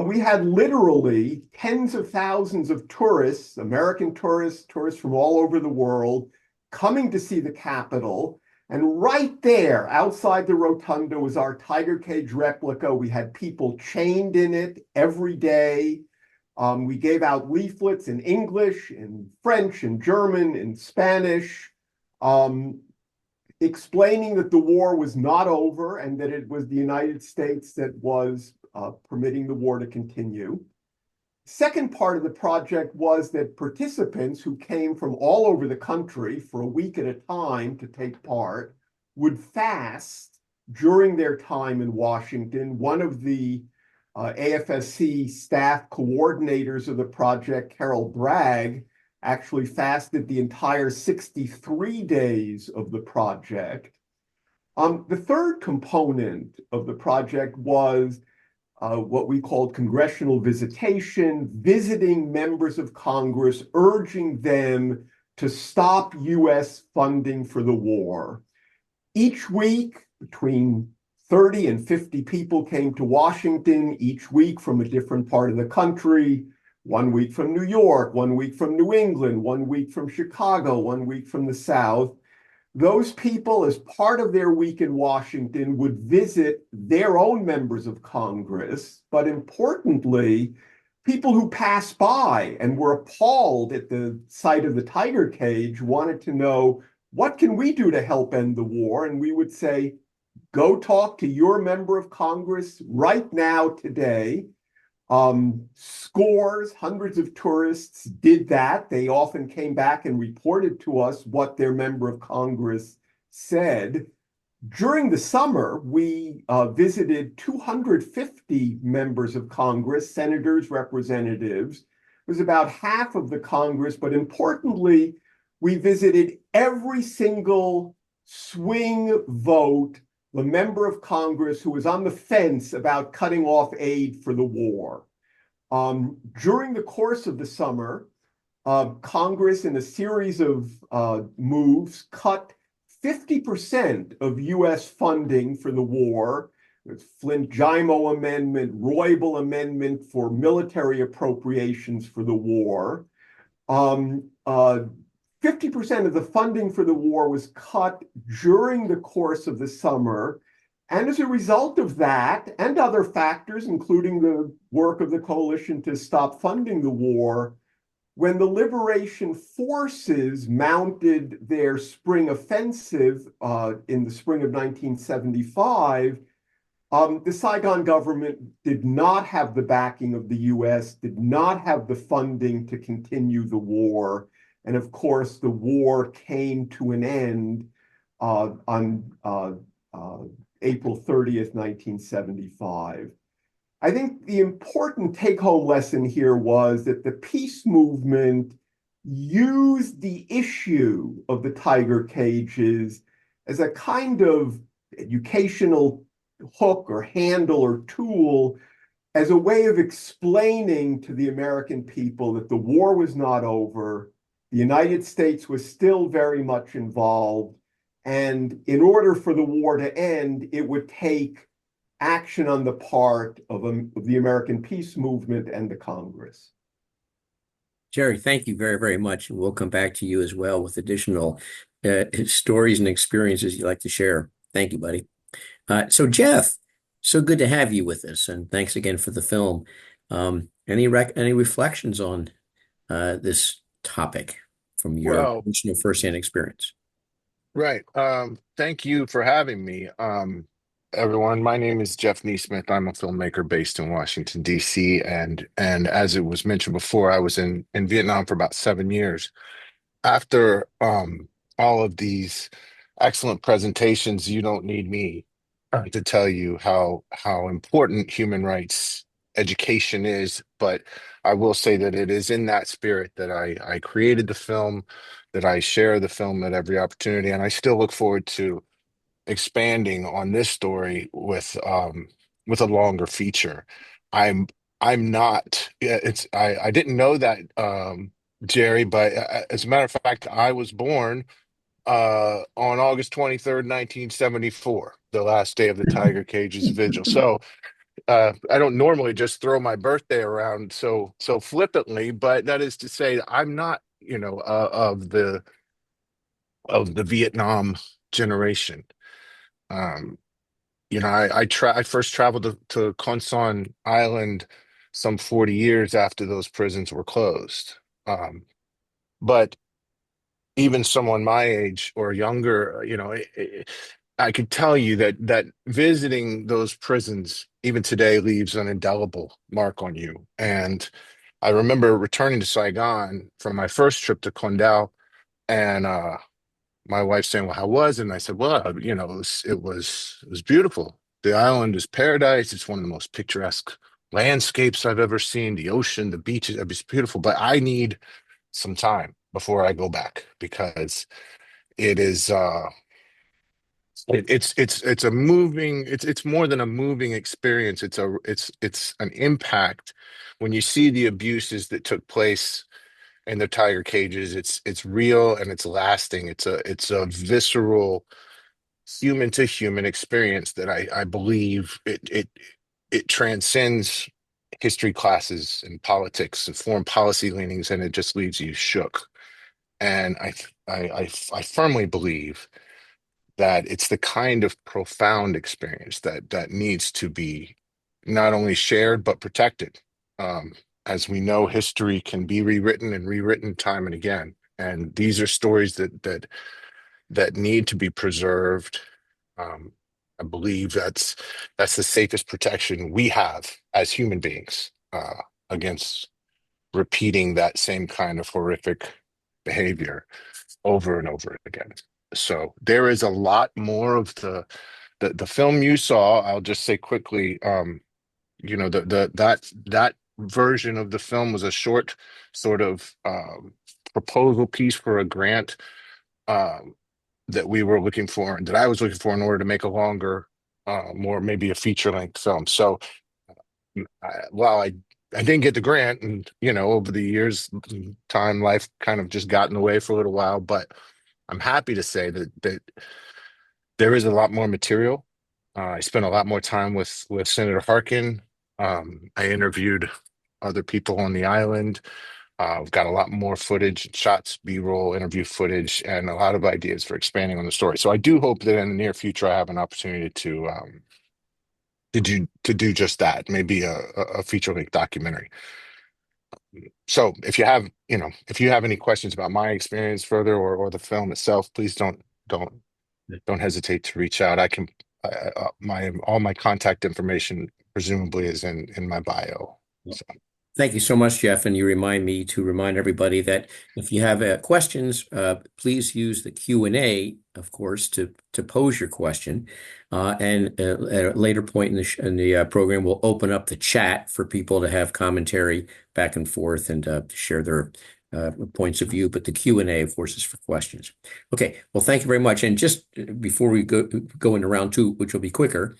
[SPEAKER 11] We had literally tens of thousands of tourists, American tourists, tourists from all over the world, coming to see the Capitol. And right there outside the rotunda was our tiger cage replica. We had people chained in it every day. We gave out leaflets in English, in French, in German, in Spanish, explaining that the war was not over and that it was the United States that was permitting the war to continue. Second part of the project was that participants who came from all over the country for a week at a time to take part would fast during their time in Washington. One of the AFSC staff coordinators of the project, Carol Bragg, actually fasted the entire 63 days of the project. The third component of the project was what we called congressional visitation, visiting members of Congress, urging them to stop U.S. funding for the war. Each week, between 30 and 50 people came to Washington, each week from a different part of the country. 1 week from New York, 1 week from New England, 1 week from Chicago, 1 week from the South. Those people, as part of their week in Washington, would visit their own members of Congress, but importantly, people who passed by and were appalled at the sight of the tiger cage wanted to know, what can we do to help end the war? And we would say, go talk to your member of Congress right now, today. Scores, hundreds of tourists did that. They often came back and reported to us what their member of Congress said. During the summer, we visited 250 members of Congress, senators, representatives. It was about half of the Congress, but importantly, we visited every single swing vote, the member of Congress who was on the fence about cutting off aid for the war. During the course of the summer, Congress, in a series of moves, cut 50% of U.S. funding for the war. The Flint-Jaimo Amendment, Roybal Amendment for military appropriations for the war. 50% of the funding for the war was cut during the course of the summer. And as a result of that, and other factors, including the work of the coalition to stop funding the war, when the liberation forces mounted their spring offensive in the spring of 1975, the Saigon government did not have the backing of the US, did not have the funding to continue the war. And of course, the war came to an end on April 30th, 1975. I think the important take-home lesson here was that the peace movement used the issue of the tiger cages as a kind of educational hook or handle or tool, as a way of explaining to the American people that the war was not over. The United States was still very much involved, and in order for the war to end, it would take action on the part of the American peace movement and the Congress.
[SPEAKER 2] Jerry, thank you very, very much. And we'll come back to you as well with additional stories and experiences you'd like to share. Thank you, buddy. So Jeff, so good to have you with us, and thanks again for the film. Any reflections on this topic from your personal firsthand experience?
[SPEAKER 12] Right. Thank you for having me. Everyone, my name is Jeff Nesmith. I'm a filmmaker based in Washington, D.C. And as it was mentioned before, I was in Vietnam for about 7 years. After all of these excellent presentations, you don't need me to tell you how important human rights education is, but I will say that it is in that spirit that I created the film, that I share the film at every opportunity, and I still look forward to expanding on this story with a longer feature. I'm I'm not. Yeah, I didn't know that, Jerry, but as a matter of fact, I was born on August 23rd, 1974, the last day of the Tiger Cage's vigil. So I don't normally just throw my birthday around so flippantly, but that is to say, I'm not, of the Vietnam generation. Um, I first traveled to Con Son Island some 40 years after those prisons were closed. But even someone my age or younger, I could tell you that visiting those prisons even today leaves an indelible mark on you. And I remember returning to Saigon from my first trip to Condal, and my wife saying, "Well, how was it?" And I said, "Well, it was beautiful. The island is paradise. It's one of the most picturesque landscapes I've ever seen. The ocean, the beaches, it's beautiful. But I need some time before I go back because it is it's a moving, it's more than a moving experience. It's an impact when you see the abuses that took place in the tiger cages. It's real and it's lasting. It's a visceral human to human experience that I believe it transcends history classes and politics and foreign policy leanings, and it just leaves you shook. And I firmly believe that it's the kind of profound experience that needs to be not only shared but protected. As we know, history can be rewritten and rewritten time and again, and these are stories that need to be preserved. I believe that's the safest protection we have as human beings against repeating that same kind of horrific behavior over and over again. So there is a lot more of the film you saw. I'll just say quickly, that version of the film was a short sort of proposal piece for a grant that we were looking for, that I was looking for in order to make a longer, more maybe a feature-length film. So while I didn't get the grant, and over the years, life kind of just got in the way for a little while, but I'm happy to say that there is a lot more material. I spent a lot more time with Senator Harkin. I interviewed other people on the island. We've got a lot more footage, shots, B-roll, interview footage, and a lot of ideas for expanding on the story. So I do hope that in the near future I have an opportunity to do just that, maybe a feature-length documentary. So if you have any questions about my experience further or the film itself, please don't hesitate to reach out. All my contact information presumably is in my bio. So.
[SPEAKER 2] Thank you so much, Jeff. And you remind me to remind everybody that if you have questions, please use the Q&A, of course, to pose your question. And at a later point in the program, we'll open up the chat for people to have commentary back and forth and to share their points of view. But the Q&A, of course, is for questions. Okay. Well, thank you very much. And just before we go into round two, which will be quicker,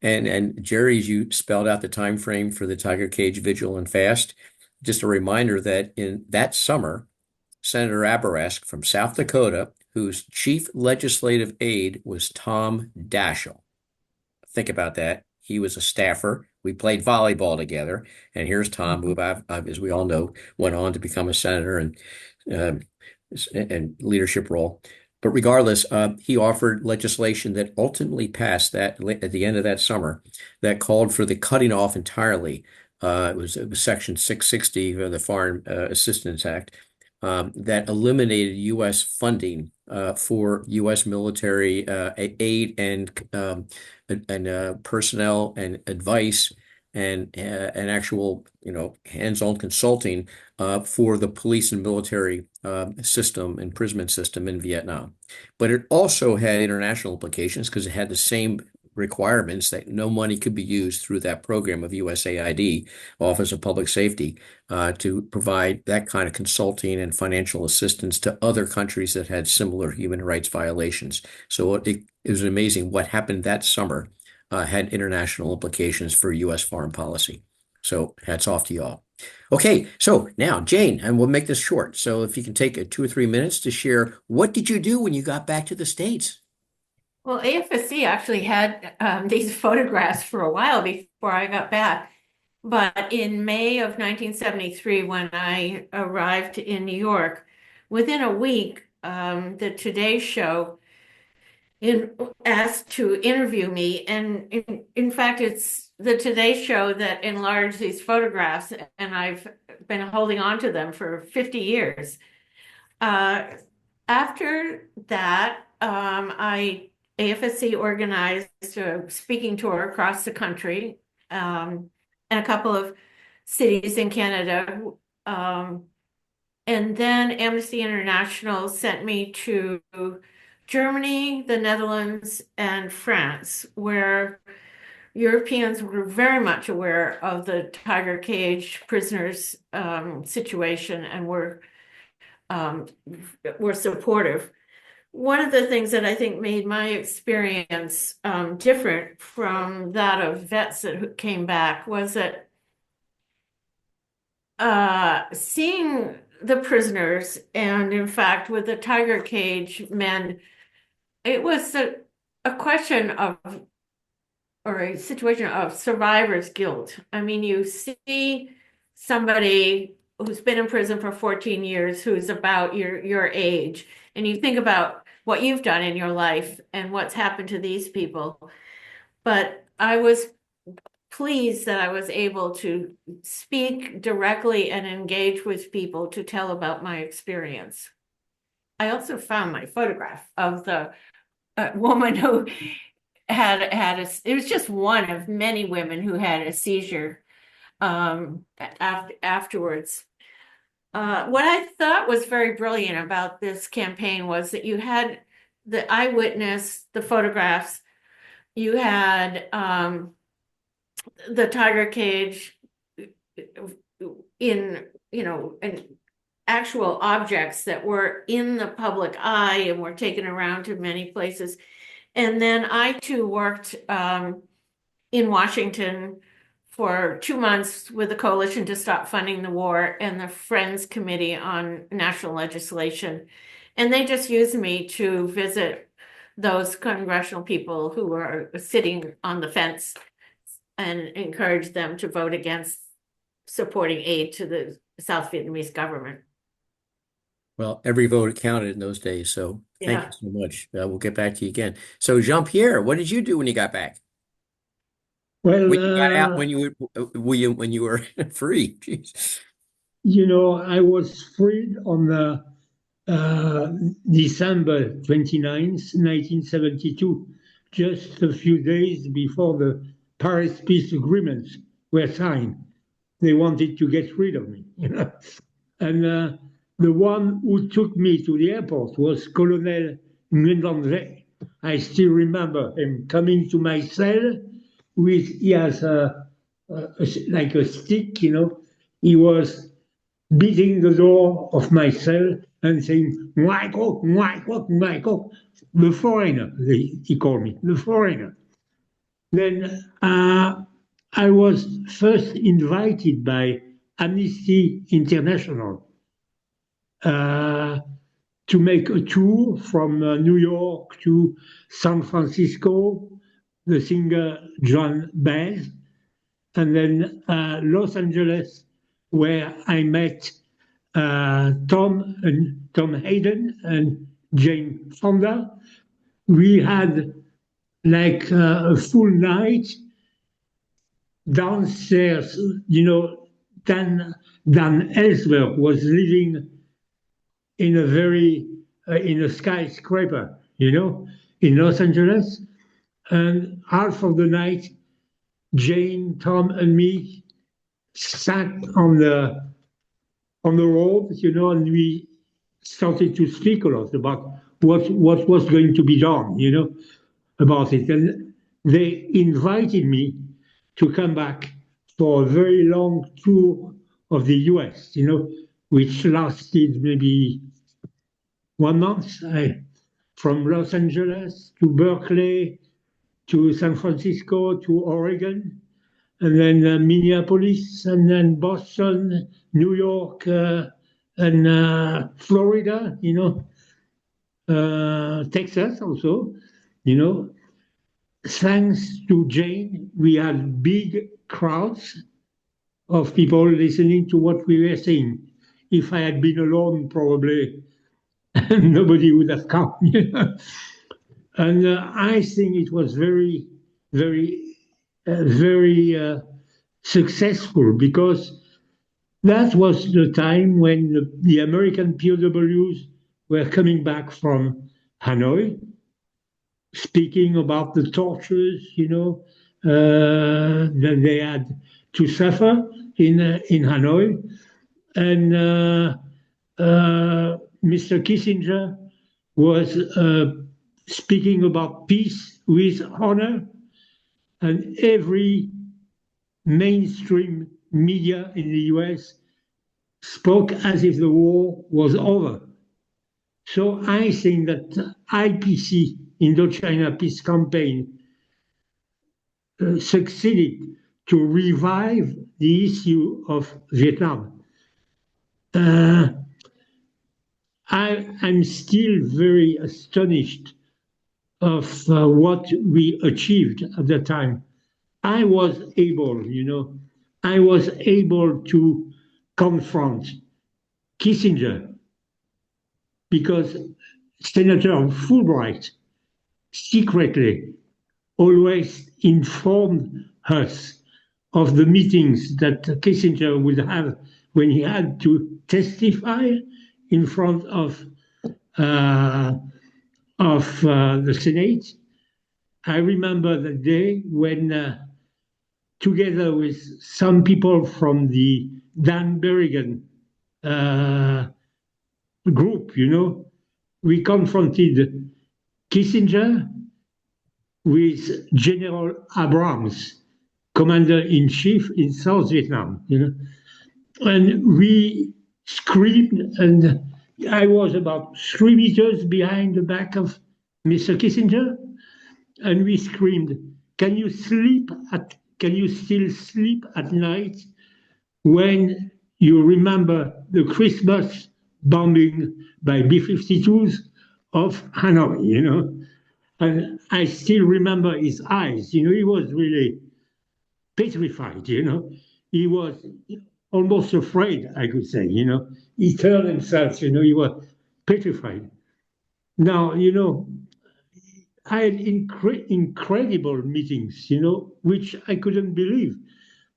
[SPEAKER 2] and Jerry, as you spelled out the time frame for the Tiger Cage Vigil and Fast, just a reminder that in that summer, Senator Abourezk from South Dakota, whose chief legislative aide was Tom Daschle. Think about that. He was a staffer. We played volleyball together. And here's Tom, who, as we all know, went on to become a senator and leadership role. But regardless, he offered legislation that ultimately passed that at the end of that summer that called for the cutting off entirely. It was Section 660 of the Foreign Assistance Act that eliminated U.S. funding for U.S. military aid and personnel and advice and actual hands-on consulting for the police and military system, imprisonment system in Vietnam. But it also had international implications because it had the same requirements that no money could be used through that program of USAID, Office of Public Safety, to provide that kind of consulting and financial assistance to other countries that had similar human rights violations. So it was amazing what happened that summer had international implications for U.S. foreign policy. So hats off to y'all. Okay, so now Jane, and we'll make this short. So if you can take 2 or 3 minutes to share, what did you do when you got back to the States?
[SPEAKER 3] Well, AFSC actually had these photographs for a while before I got back. But in May of 1973, when I arrived in New York, within a week, the Today Show asked to interview me. And in fact, it's the Today Show that enlarged these photographs, and I've been holding on to them for 50 years. After that, AFSC organized a speaking tour across the country, and a couple of cities in Canada. And then Amnesty International sent me to Germany, the Netherlands, and France, where Europeans were very much aware of the tiger cage prisoners situation and were supportive. One of the things that I think made my experience different from that of vets that came back was that seeing the prisoners, and in fact with the tiger cage men, it was a question of, or a situation of survivor's guilt. I mean, you see somebody who's been in prison for 14 years who's about your age, and you think about what you've done in your life and what's happened to these people. But I was pleased that I was able to speak directly and engage with people to tell about my experience. I also found my photograph of the woman who it was just one of many women who had a seizure afterwards. What I thought was very brilliant about this campaign was that you had the eyewitness, the photographs, you had the tiger cage in, and actual objects that were in the public eye and were taken around to many places. And then I too worked in Washington for 2 months with the Coalition to Stop Funding the War and the Friends Committee on National Legislation. And they just used me to visit those congressional people who were sitting on the fence and encourage them to vote against supporting aid to the South Vietnamese government.
[SPEAKER 2] Well, every vote counted in those days, so thank
[SPEAKER 3] Yeah.
[SPEAKER 2] you so much. We'll get back to you again. So Jean-Pierre, what did you do when you got back?
[SPEAKER 10] Well,
[SPEAKER 2] When you got out, when you were free? Jeez.
[SPEAKER 10] I was freed on December 29th, 1972, just a few days before the Paris peace agreements were signed. They wanted to get rid of me, And the one who took me to the airport was Colonel Nguyen. I still remember him coming to my cell he has like a stick, He was beating the door of my cell and saying, Michael, the foreigner, he called me, the foreigner. Then I was first invited by Amnesty International to make a tour from New York to San Francisco, the singer John Baez, and then Los Angeles, where I met Tom Hayden and Jane Fonda. We had like a full night downstairs. Dan Ellsberg was living in a skyscraper, in Los Angeles. And half of the night, Jane, Tom, and me sat on the road, and we started to speak a lot about what was going to be done, about it. And they invited me to come back for a very long tour of the US, which lasted maybe 1 month. From Los Angeles to Berkeley to San Francisco to Oregon, and then Minneapolis, and then Boston, New York, and Florida, Texas also, Thanks to Jane, we had big crowds of people listening to what we were saying. If I had been alone, probably nobody would have come. And I think it was very, very, very successful, because that was the time when the American POWs were coming back from Hanoi, speaking about the tortures, that they had to suffer in Hanoi. And Mr. Kissinger was speaking about peace with honor, and every mainstream media in the US spoke as if the war was over. So I think that IPC, Indochina Peace Campaign, succeeded to revive the issue of Vietnam. I'm still very astonished of what we achieved at the time. I was able to confront Kissinger, because Senator Fulbright secretly always informed us of the meetings that Kissinger would have when he had to testify in front of the Senate. I remember the day when, together with some people from the Dan Berrigan group, we confronted Kissinger with General Abrams, Commander-in-Chief in South Vietnam, and we screamed, and I was about 3 meters behind the back of Mr. Kissinger, and we screamed, can you still sleep at night when you remember the Christmas bombing by B-52s of Hanoi, And I still remember his eyes, he was really petrified, He was almost afraid, I could say, He turned himself, he was petrified. Now, I had incredible meetings, which I couldn't believe.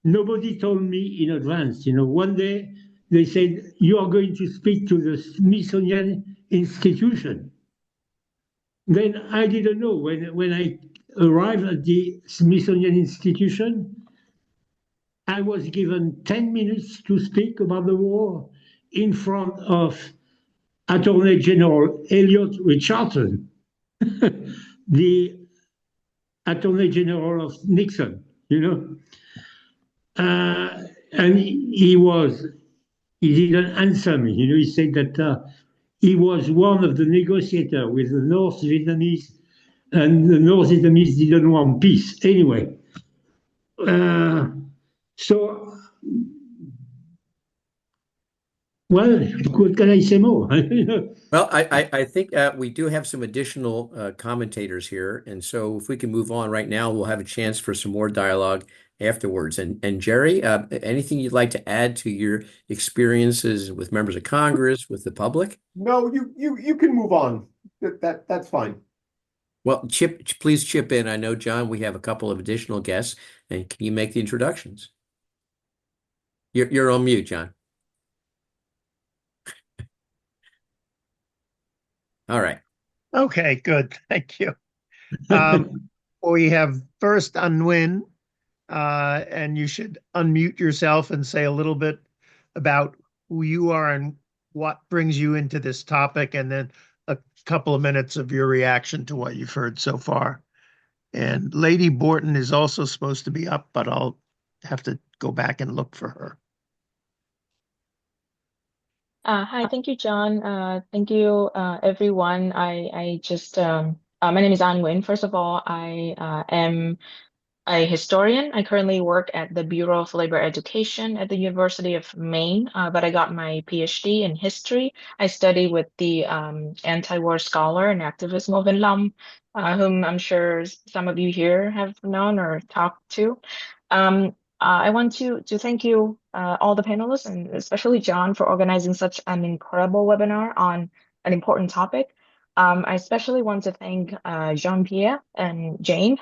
[SPEAKER 10] Nobody told me in advance. One day they said, you are going to speak to the Smithsonian Institution. Then I didn't know. When I arrived at the Smithsonian Institution, I was given 10 minutes to speak about the war in front of Attorney General Elliot Richardson, the Attorney General of Nixon, and he didn't answer me. He said that he was one of the negotiators with the North Vietnamese, and the North Vietnamese didn't want peace anyway. So, well, what can I say more?
[SPEAKER 2] Well, I think we do have some additional commentators here, and so if we can move on right now, we'll have a chance for some more dialogue afterwards. And Jerry, anything you'd like to add to your experiences with members of Congress, with the public?
[SPEAKER 11] No, you can move on. That's fine.
[SPEAKER 2] Well, please chip in. I know, John, we have a couple of additional guests, and can you make the introductions? You're on mute, John. All right.
[SPEAKER 1] Okay, good. Thank you. We have first Nguyen, and you should unmute yourself and say a little bit about who you are and what brings you into this topic, and then a couple of minutes of your reaction to what you've heard so far. And Lady Borton is also supposed to be up, but I'll have to go back and look for her.
[SPEAKER 13] Hi, thank you, John. Thank you, everyone. I just my name is Nguyen. First of all, I am a historian. I currently work at the Bureau of Labor Education at the University of Maine, but I got my PhD in history. I study with the anti-war scholar and activist Nguyen Long, whom I'm sure some of you here have known or talked to. I want to thank you, all the panelists, and especially John, for organizing such an incredible webinar on an important topic. I especially want to thank Jean-Pierre and Jane,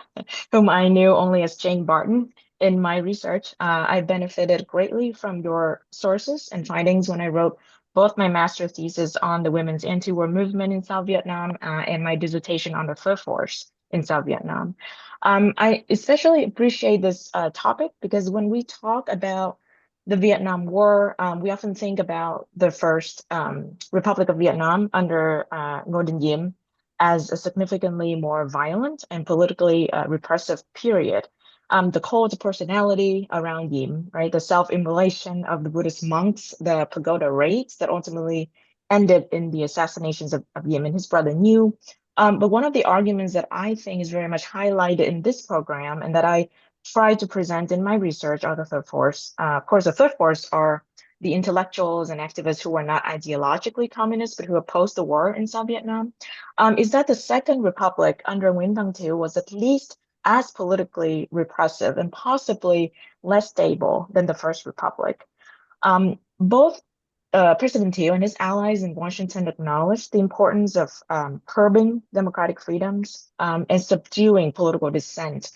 [SPEAKER 13] whom I knew only as Jane Barton. In my research, I benefited greatly from your sources and findings when I wrote both my master's thesis on the women's anti-war movement in South Vietnam and my dissertation on the Third Force in South Vietnam. I especially appreciate this topic because when we talk about the Vietnam War, we often think about the first Republic of Vietnam under Nguyen as a significantly more violent and politically repressive period. The cult of personality around Diem, right? The self-immolation of the Buddhist monks, the pagoda raids that ultimately ended in the assassinations of Diem and his brother Nguyen. But one of the arguments that I think is very much highlighted in this program and that I try to present in my research are the Third Force. Of course, the Third Force are the intellectuals and activists who are not ideologically communist, but who opposed the war in South Vietnam, is that the Second Republic under Nguyễn Văn Thieu was at least as politically repressive and possibly less stable than the First Republic. Both President Thieu and his allies in Washington acknowledged the importance of curbing democratic freedoms and subduing political dissent.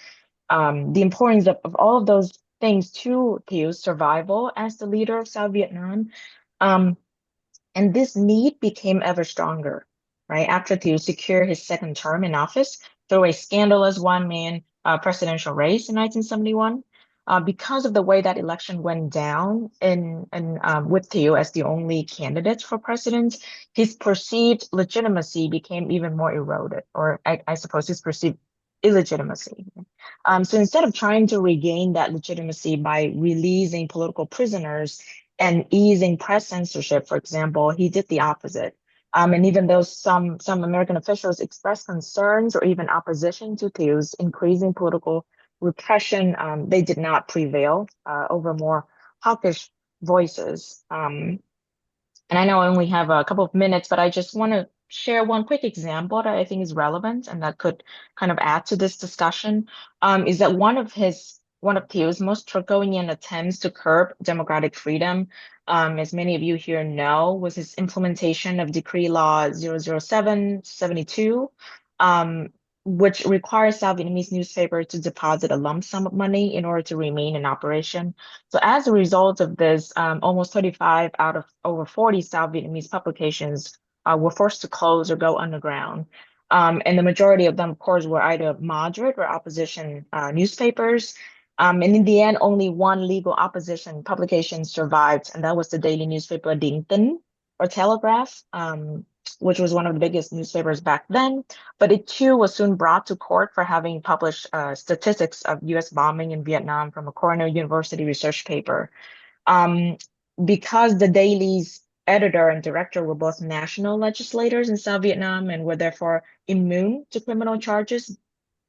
[SPEAKER 13] The importance of all of those things to Thieu's survival as the leader of South Vietnam. And this need became ever stronger, right? After Thieu secured his second term in office through a scandalous one-man presidential race in 1971. Because of the way that election went down with Thieu as the only candidate for president, his perceived legitimacy became even more eroded, or I suppose his perceived illegitimacy. So instead of trying to regain that legitimacy by releasing political prisoners and easing press censorship, for example, he did the opposite. And even though some American officials expressed concerns or even opposition to Thieu's increasing political repression, they did not prevail over more hawkish voices. And I know I only have a couple of minutes, but I just want to share one quick example that I think is relevant and that could kind of add to this discussion, is that one of Thieu's most draconian attempts to curb democratic freedom, as many of you here know, was his implementation of Decree Law 007/72, which requires South Vietnamese newspapers to deposit a lump sum of money in order to remain in operation. So as a result of this, almost 35 out of over 40 South Vietnamese publications were forced to close or go underground. And the majority of them, of course, were either moderate or opposition newspapers. And in the end, only one legal opposition publication survived, and that was the daily newspaper Dinh Tân, or Telegraph, which was one of the biggest newspapers back then. But it too was soon brought to court for having published statistics of US bombing in Vietnam from a Cornell University research paper. Because the daily's editor and director were both national legislators in South Vietnam and were therefore immune to criminal charges,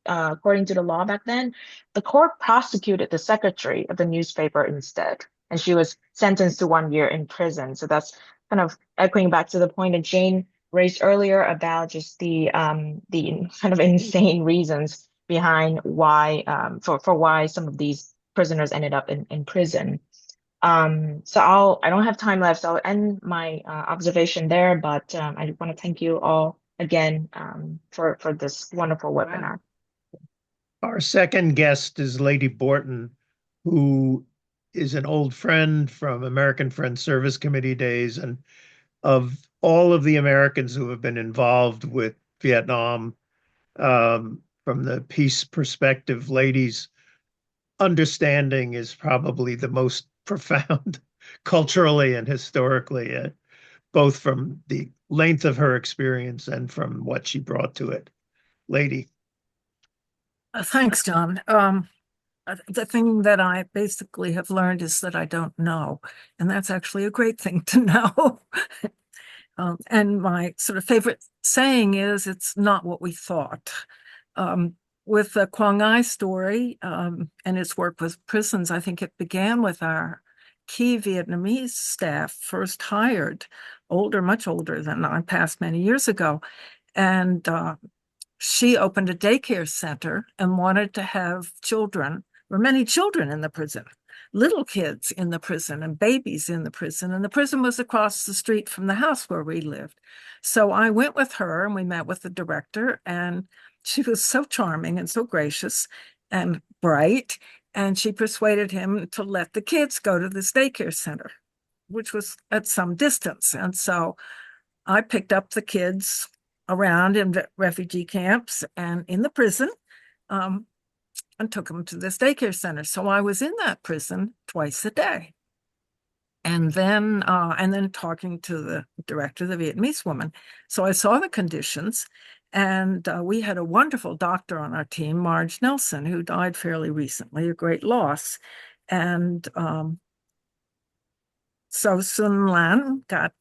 [SPEAKER 13] according to the law back then, the court prosecuted the secretary of the newspaper instead, and she was sentenced to 1 year in prison. So that's kind of echoing back to the point that Jane raised earlier about just the kind of insane reasons behind why for why some of these prisoners ended up in prison. So I don't have time left, so I'll end my observation there, but I want to thank you all again for this wonderful webinar.
[SPEAKER 1] Our second guest is Lady Borton, who is an old friend from American Friends Service Committee days, and of all of the Americans who have been involved with Vietnam, from the peace perspective, Lady's understanding is probably the most profound culturally and historically, both from the length of her experience and from what she brought to it. Lady.
[SPEAKER 14] Thanks, John. The thing that I basically have learned is that I don't know, and that's actually a great thing to know. And my sort of favorite saying is, it's not what we thought. With the Quang Ai story and its work with prisons, I think it began with our key Vietnamese staff, first hired, older, much older than I, passed many years ago. And she opened a daycare center and wanted to have children. There were many children in the prison, little kids in the prison and babies in the prison. And the prison was across the street from the house where we lived. So I went with her and we met with the director, and she was so charming and so gracious and bright. And she persuaded him to let the kids go to this daycare center, which was at some distance. And so I picked up the kids around in refugee camps and in the prison, and took them to this daycare center. So I was in that prison twice a day. And then talking to the director, the Vietnamese woman. So I saw the conditions, and we had a wonderful doctor on our team, Marge Nelson, who died fairly recently, a great loss. And so Sun Lan got,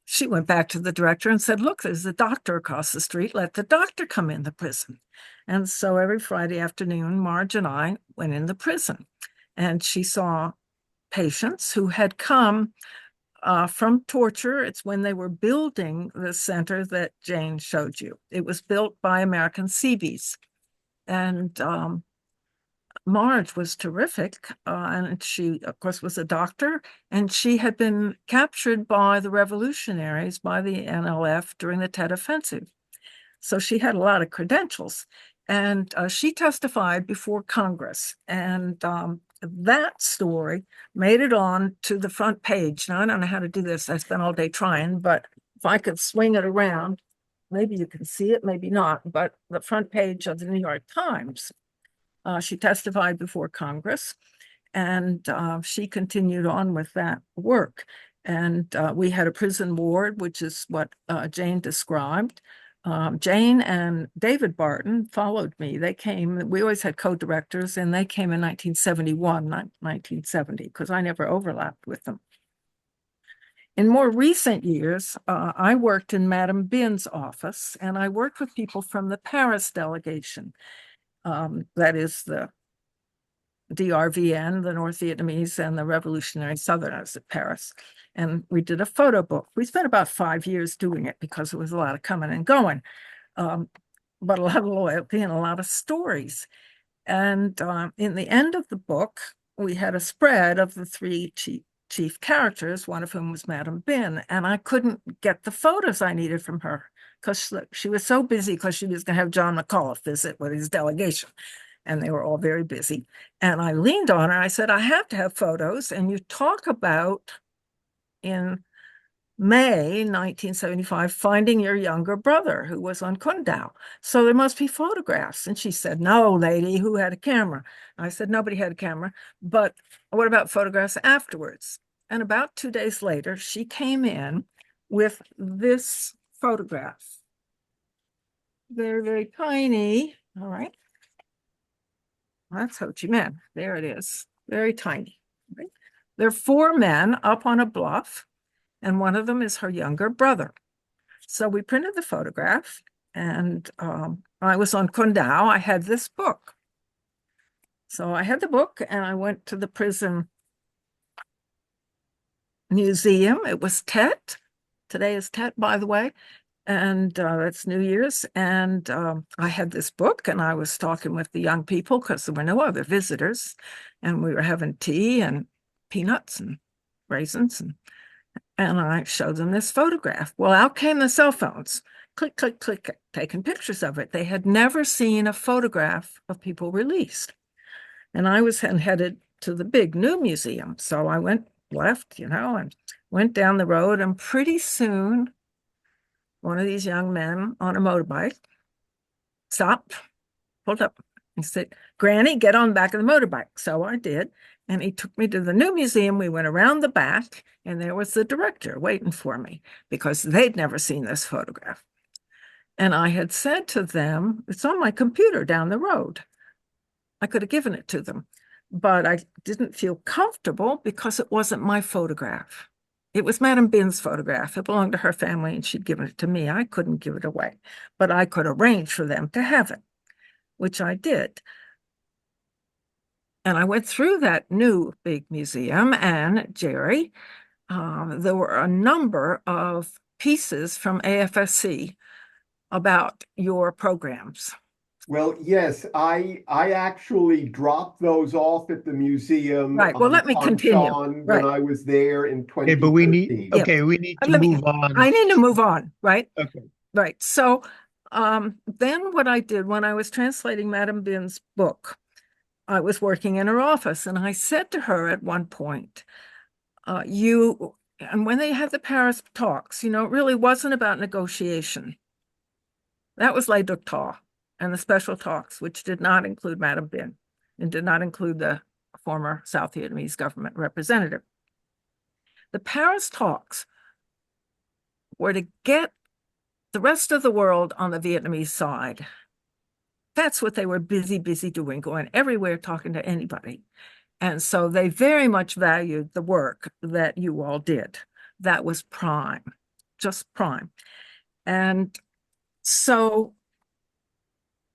[SPEAKER 14] she went back to the director and said, look, there's a doctor across the street. Let the doctor come in the prison. And so every Friday afternoon, Marge and I went in the prison, and she saw patients who had come from torture. It's when they were building the center that Jane showed you. It was built by American Seabees. And Marge was terrific. And she, of course, was a doctor. And she had been captured by the revolutionaries, by the NLF during the Tet Offensive. So she had a lot of credentials. And she testified before Congress. And that story made it on to the front page. Now, I don't know how to do this. I spent all day trying, but if I could swing it around, maybe you can see it, maybe not, but the front page of the New York Times. She testified before Congress, and she continued on with that work. And we had a prison ward, which is what Jane described. Jane and David Borton followed me. They came, we always had co-directors, and they came in 1971, not 1970, because I never overlapped with them. In more recent years, I worked in Madame Bin's office, and I worked with people from the Paris delegation. That is the DRVN, the North Vietnamese, and the Revolutionary Southerners at Paris. And we did a photo book. We spent about 5 years doing it because it was a lot of coming and going, but a lot of loyalty and a lot of stories. And in the end of the book, we had a spread of the three chief characters, one of whom was Madame Bin. And I couldn't get the photos I needed from her because she was so busy, because she was going to have John McAuliffe visit with his delegation. And they were all very busy. And I leaned on her. I said, I have to have photos. And you talk about, in May 1975, finding your younger brother who was on Kundao. So there must be photographs. And she said, no, lady, who had a camera? I said, nobody had a camera. But what about photographs afterwards? And about 2 days later, she came in with this photograph. They're very tiny. All right. That's Ho Chi Minh. There it is. Very tiny. Right? There are 4 men up on a bluff, and one of them is her younger brother. So we printed the photograph, and I was on Kundao. I had this book. So I had the book, and I went to the prison museum. It was Tet. Today is Tet, by the way. And that's New Year's. And I had this book, and I was talking with the young people because there were no other visitors. And we were having tea and peanuts and raisins. And I showed them this photograph. Well, out came the cell phones. Click, click, click, taking pictures of it. They had never seen a photograph of people released. And I was headed to the big new museum. So I went left, and went down the road. And pretty soon, one of these young men on a motorbike stopped, pulled up. He said, Granny, get on the back of the motorbike. So I did. And he took me to the new museum. We went around the back, and there was the director waiting for me because they'd never seen this photograph. And I had said to them, it's on my computer down the road. I could have given it to them, but I didn't feel comfortable because it wasn't my photograph. It was Madame Bin's photograph. It belonged to her family and she'd given it to me. I couldn't give it away, but I could arrange for them to have it, which I did. And I went through that new big museum, and Jerry, there were a number of pieces from AFSC about your programs.
[SPEAKER 11] Well, yes, I actually dropped those off at the museum.
[SPEAKER 14] Right. Well, let me continue.
[SPEAKER 11] When I was there in 2013.
[SPEAKER 1] Okay, but we need to move on.
[SPEAKER 14] I need to move on, right?
[SPEAKER 1] Okay.
[SPEAKER 14] Right. So then what I did when I was translating Madame Bin's book, I was working in her office, and I said to her at one point, and when they had the Paris talks, it really wasn't about negotiation. That was Les Docteurs and the special talks, which did not include Madame Bin and did not include the former South Vietnamese government representative. The Paris talks were to get the rest of the world on the Vietnamese side. That's what they were busy doing, going everywhere, talking to anybody. And so they very much valued the work that you all did. That was prime, just prime. And so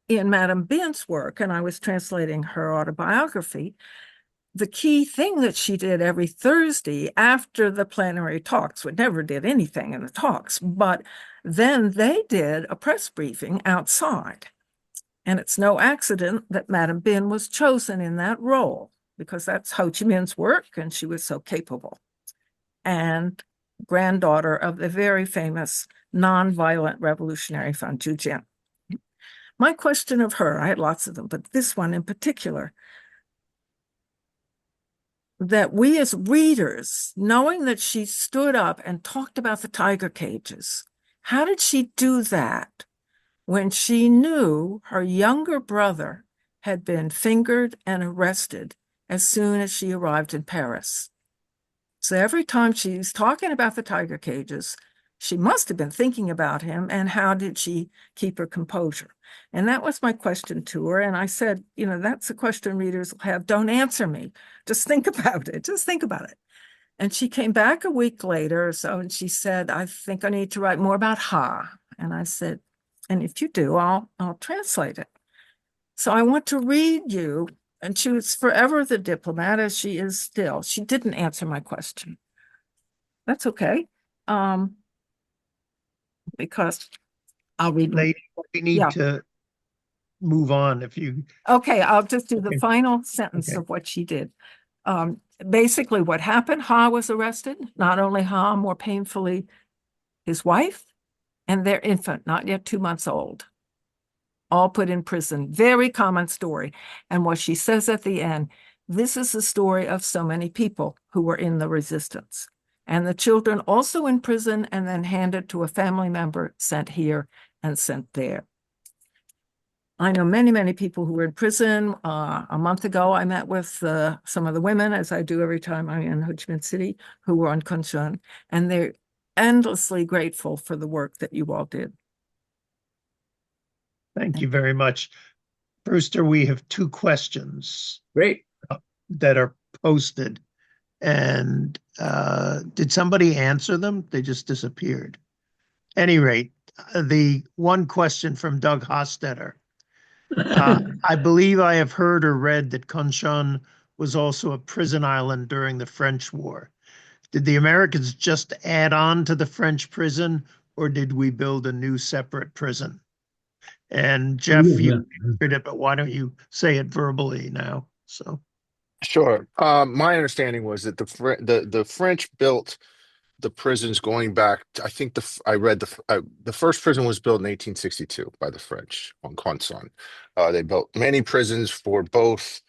[SPEAKER 14] in Madame Bin's work, and I was translating her autobiography, the key thing that she did every Thursday after the plenary talks, we never did anything in the talks, but then they did a press briefing outside. And it's no accident that Madame Bin was chosen in that role, because that's Ho Chi Minh's work, and she was so capable. And granddaughter of the very famous nonviolent revolutionary Phan Chu Trinh. My question of her, I had lots of them, but this one in particular, that we as readers, knowing that she stood up and talked about the tiger cages, how did she do that when she knew her younger brother had been fingered and arrested as soon as she arrived in Paris? So every time she's talking about the tiger cages, she must have been thinking about him, and how did she keep her composure? And that was my question to her. And I said, that's a question readers will have. Don't answer me. Just think about it. Just think about it. And she came back a week later or so, and she said, I think I need to write more about Ha. And I said, and if you do, I'll translate it. So I want to read you, and she was forever the diplomat, as she is still. She didn't answer my question. That's okay. Because I'll read.
[SPEAKER 1] Lady, we need to move on if you.
[SPEAKER 14] Okay, I'll just do the final sentence of what she did. Basically, what happened, Ha was arrested. Not only Ha, more painfully, his wife and their infant, not yet 2 months old, all put in prison. Very common story. And what she says at the end, this is the story of so many people who were in the resistance. And the children also in prison, and then handed to a family member, sent here and sent there. I know many people who were in prison. A month ago, I met with some of the women, as I do every time I'm in Ho Chi Minh City, who were on Con Son, and they're endlessly grateful for the work that you all did.
[SPEAKER 1] Thank you very much. Brewster, we have 2 questions.
[SPEAKER 2] Great.
[SPEAKER 1] That are posted. And did somebody answer them? They just disappeared. Any rate, the one question from Doug Hostetter. I believe I have heard or read that Con Son was also a prison island during the French War. Did the Americans just add on to the French prison, or did we build a new separate prison? And Jeff, you answered it, but why don't you say it verbally now? So.
[SPEAKER 12] Sure. My understanding was that the French built the prisons going back. I think I read the first prison was built in 1862 by the French on Con Son. They built many prisons for both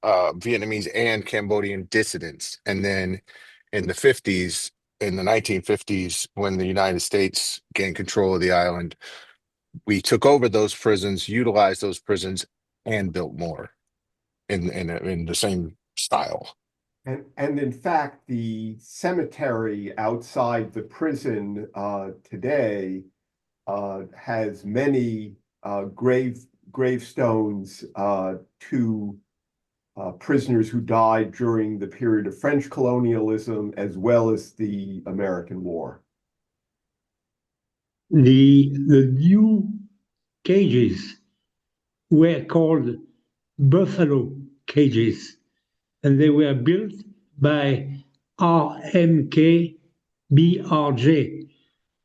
[SPEAKER 12] Vietnamese and Cambodian dissidents, and then in the 1950s, when the United States gained control of the island, we took over those prisons, utilized those prisons, and built more in the same style.
[SPEAKER 11] And in fact, the cemetery outside the prison today has many gravestones to prisoners who died during the period of French colonialism as well as the American War.
[SPEAKER 10] The new cages were called buffalo cages, and they were built by RMK BRJ,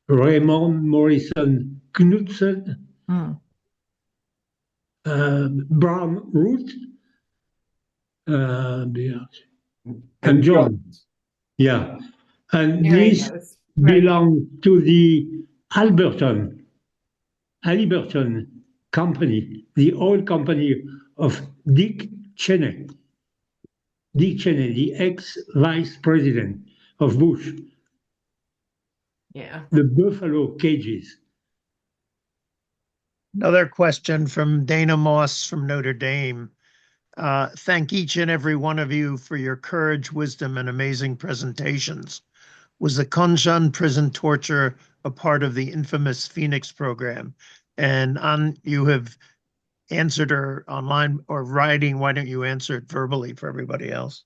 [SPEAKER 10] Raymond Morrison Knudsen, Brown Root, and John. Yeah. And these belong to the Halliburton company, the oil company of Dick Cheney. Dick Cheney, the ex-vice president of Bush.
[SPEAKER 3] Yeah.
[SPEAKER 10] The buffalo cages.
[SPEAKER 1] Another question from Dana Moss from Notre Dame. Thank each and every one of you for your courage, wisdom, and amazing presentations. Was the Konshan prison torture a part of the infamous Phoenix program? And you have answered her online or writing. Why don't you answer it verbally for everybody else?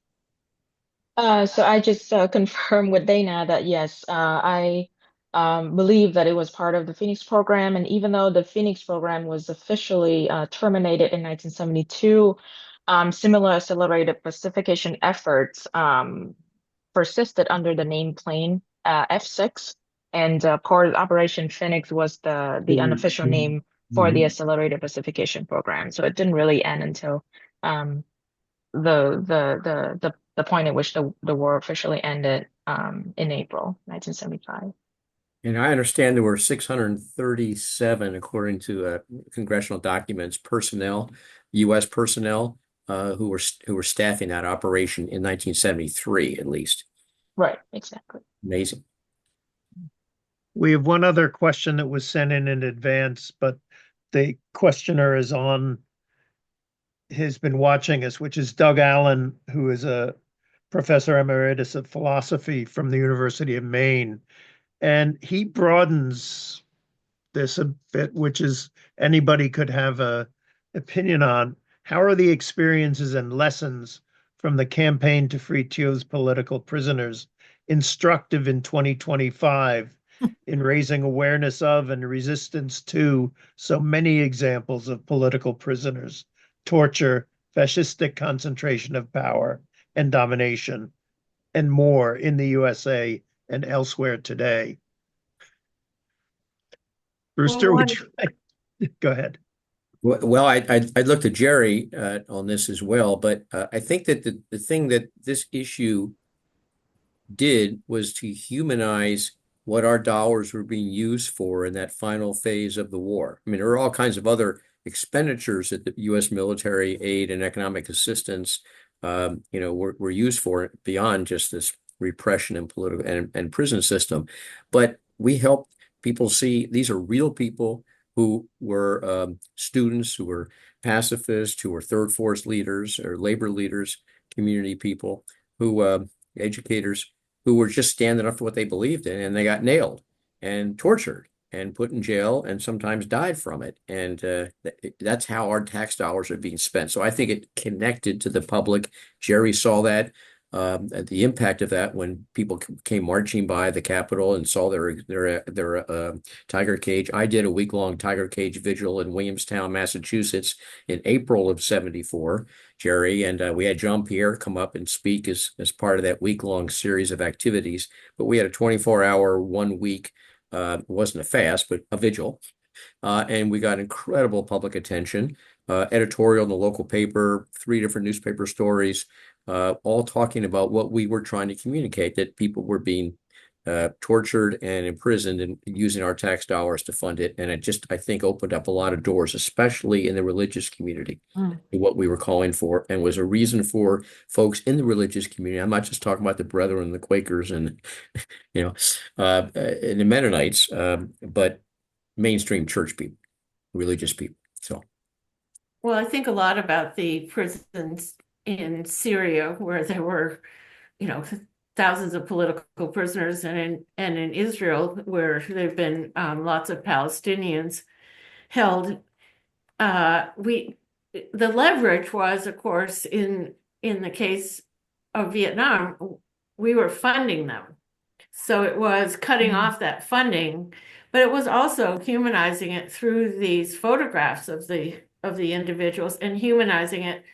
[SPEAKER 13] So I just confirm with Dana that yes, I believe that it was part of the Phoenix program. And even though the Phoenix program was officially terminated in 1972, similar accelerated pacification efforts persisted under the name plain F6. And part of Operation Phoenix was the unofficial name for the accelerated pacification program. So it didn't really end until the point at which the war officially ended in April 1975.
[SPEAKER 2] And I understand there were 637, according to congressional documents, personnel, U.S. personnel, who were staffing that operation in 1973, at least.
[SPEAKER 13] Right, exactly.
[SPEAKER 2] Amazing.
[SPEAKER 1] We have one other question that was sent in advance, but the questioner has been watching us, which is Doug Allen, who is a professor emeritus of philosophy from the University of Maine. And he broadens this a bit, which is anybody could have a opinion on. How are the experiences and lessons from the campaign to free Thieu's political prisoners instructive in 2025 in raising awareness of and resistance to so many examples of political prisoners, torture, fascistic concentration of power and domination, and more in the USA and elsewhere today? Brewster, would you go ahead?
[SPEAKER 2] Well, I looked at Jerry on this as well, but I think that the thing that this issue did was to humanize what our dollars were being used for in that final phase of the war. I mean, there are all kinds of other expenditures that the U.S. military aid and economic assistance, were used for beyond just this repression and political and prison system. But we helped people see these are real people who were students, who were pacifists, who were third force leaders or labor leaders, community people, who educators who were just standing up for what they believed in, and they got nailed and tortured and put in jail and sometimes died from it. And that's how our tax dollars are being spent. So I think it connected to the public. Jerry saw that. The impact of that when people came marching by the Capitol and saw their tiger cage. I did a week-long tiger cage vigil in Williamstown, Massachusetts in April of '74, Jerry, and we had John Pierre come up and speak as part of that week-long series of activities. But we had a 24-hour, 1 week, it wasn't a fast, but a vigil. And we got incredible public attention, editorial in the local paper, 3 different newspaper stories, all talking about what we were trying to communicate, that people were being tortured and imprisoned and using our tax dollars to fund it. And it just, I think, opened up a lot of doors, especially in the religious community, what we were calling for, and was a reason for folks in the religious community. I'm not just talking about the Brethren, the Quakers, and, and the Mennonites, but mainstream church people, religious people. So,
[SPEAKER 3] well, I think a lot about the prisons in Syria where there were, thousands of political prisoners, and in Israel, where there've been lots of Palestinians held. The leverage was, of course, in the case of Vietnam, we were funding them. So it was cutting off that funding, but it was also humanizing it through these photographs of the individuals and humanizing it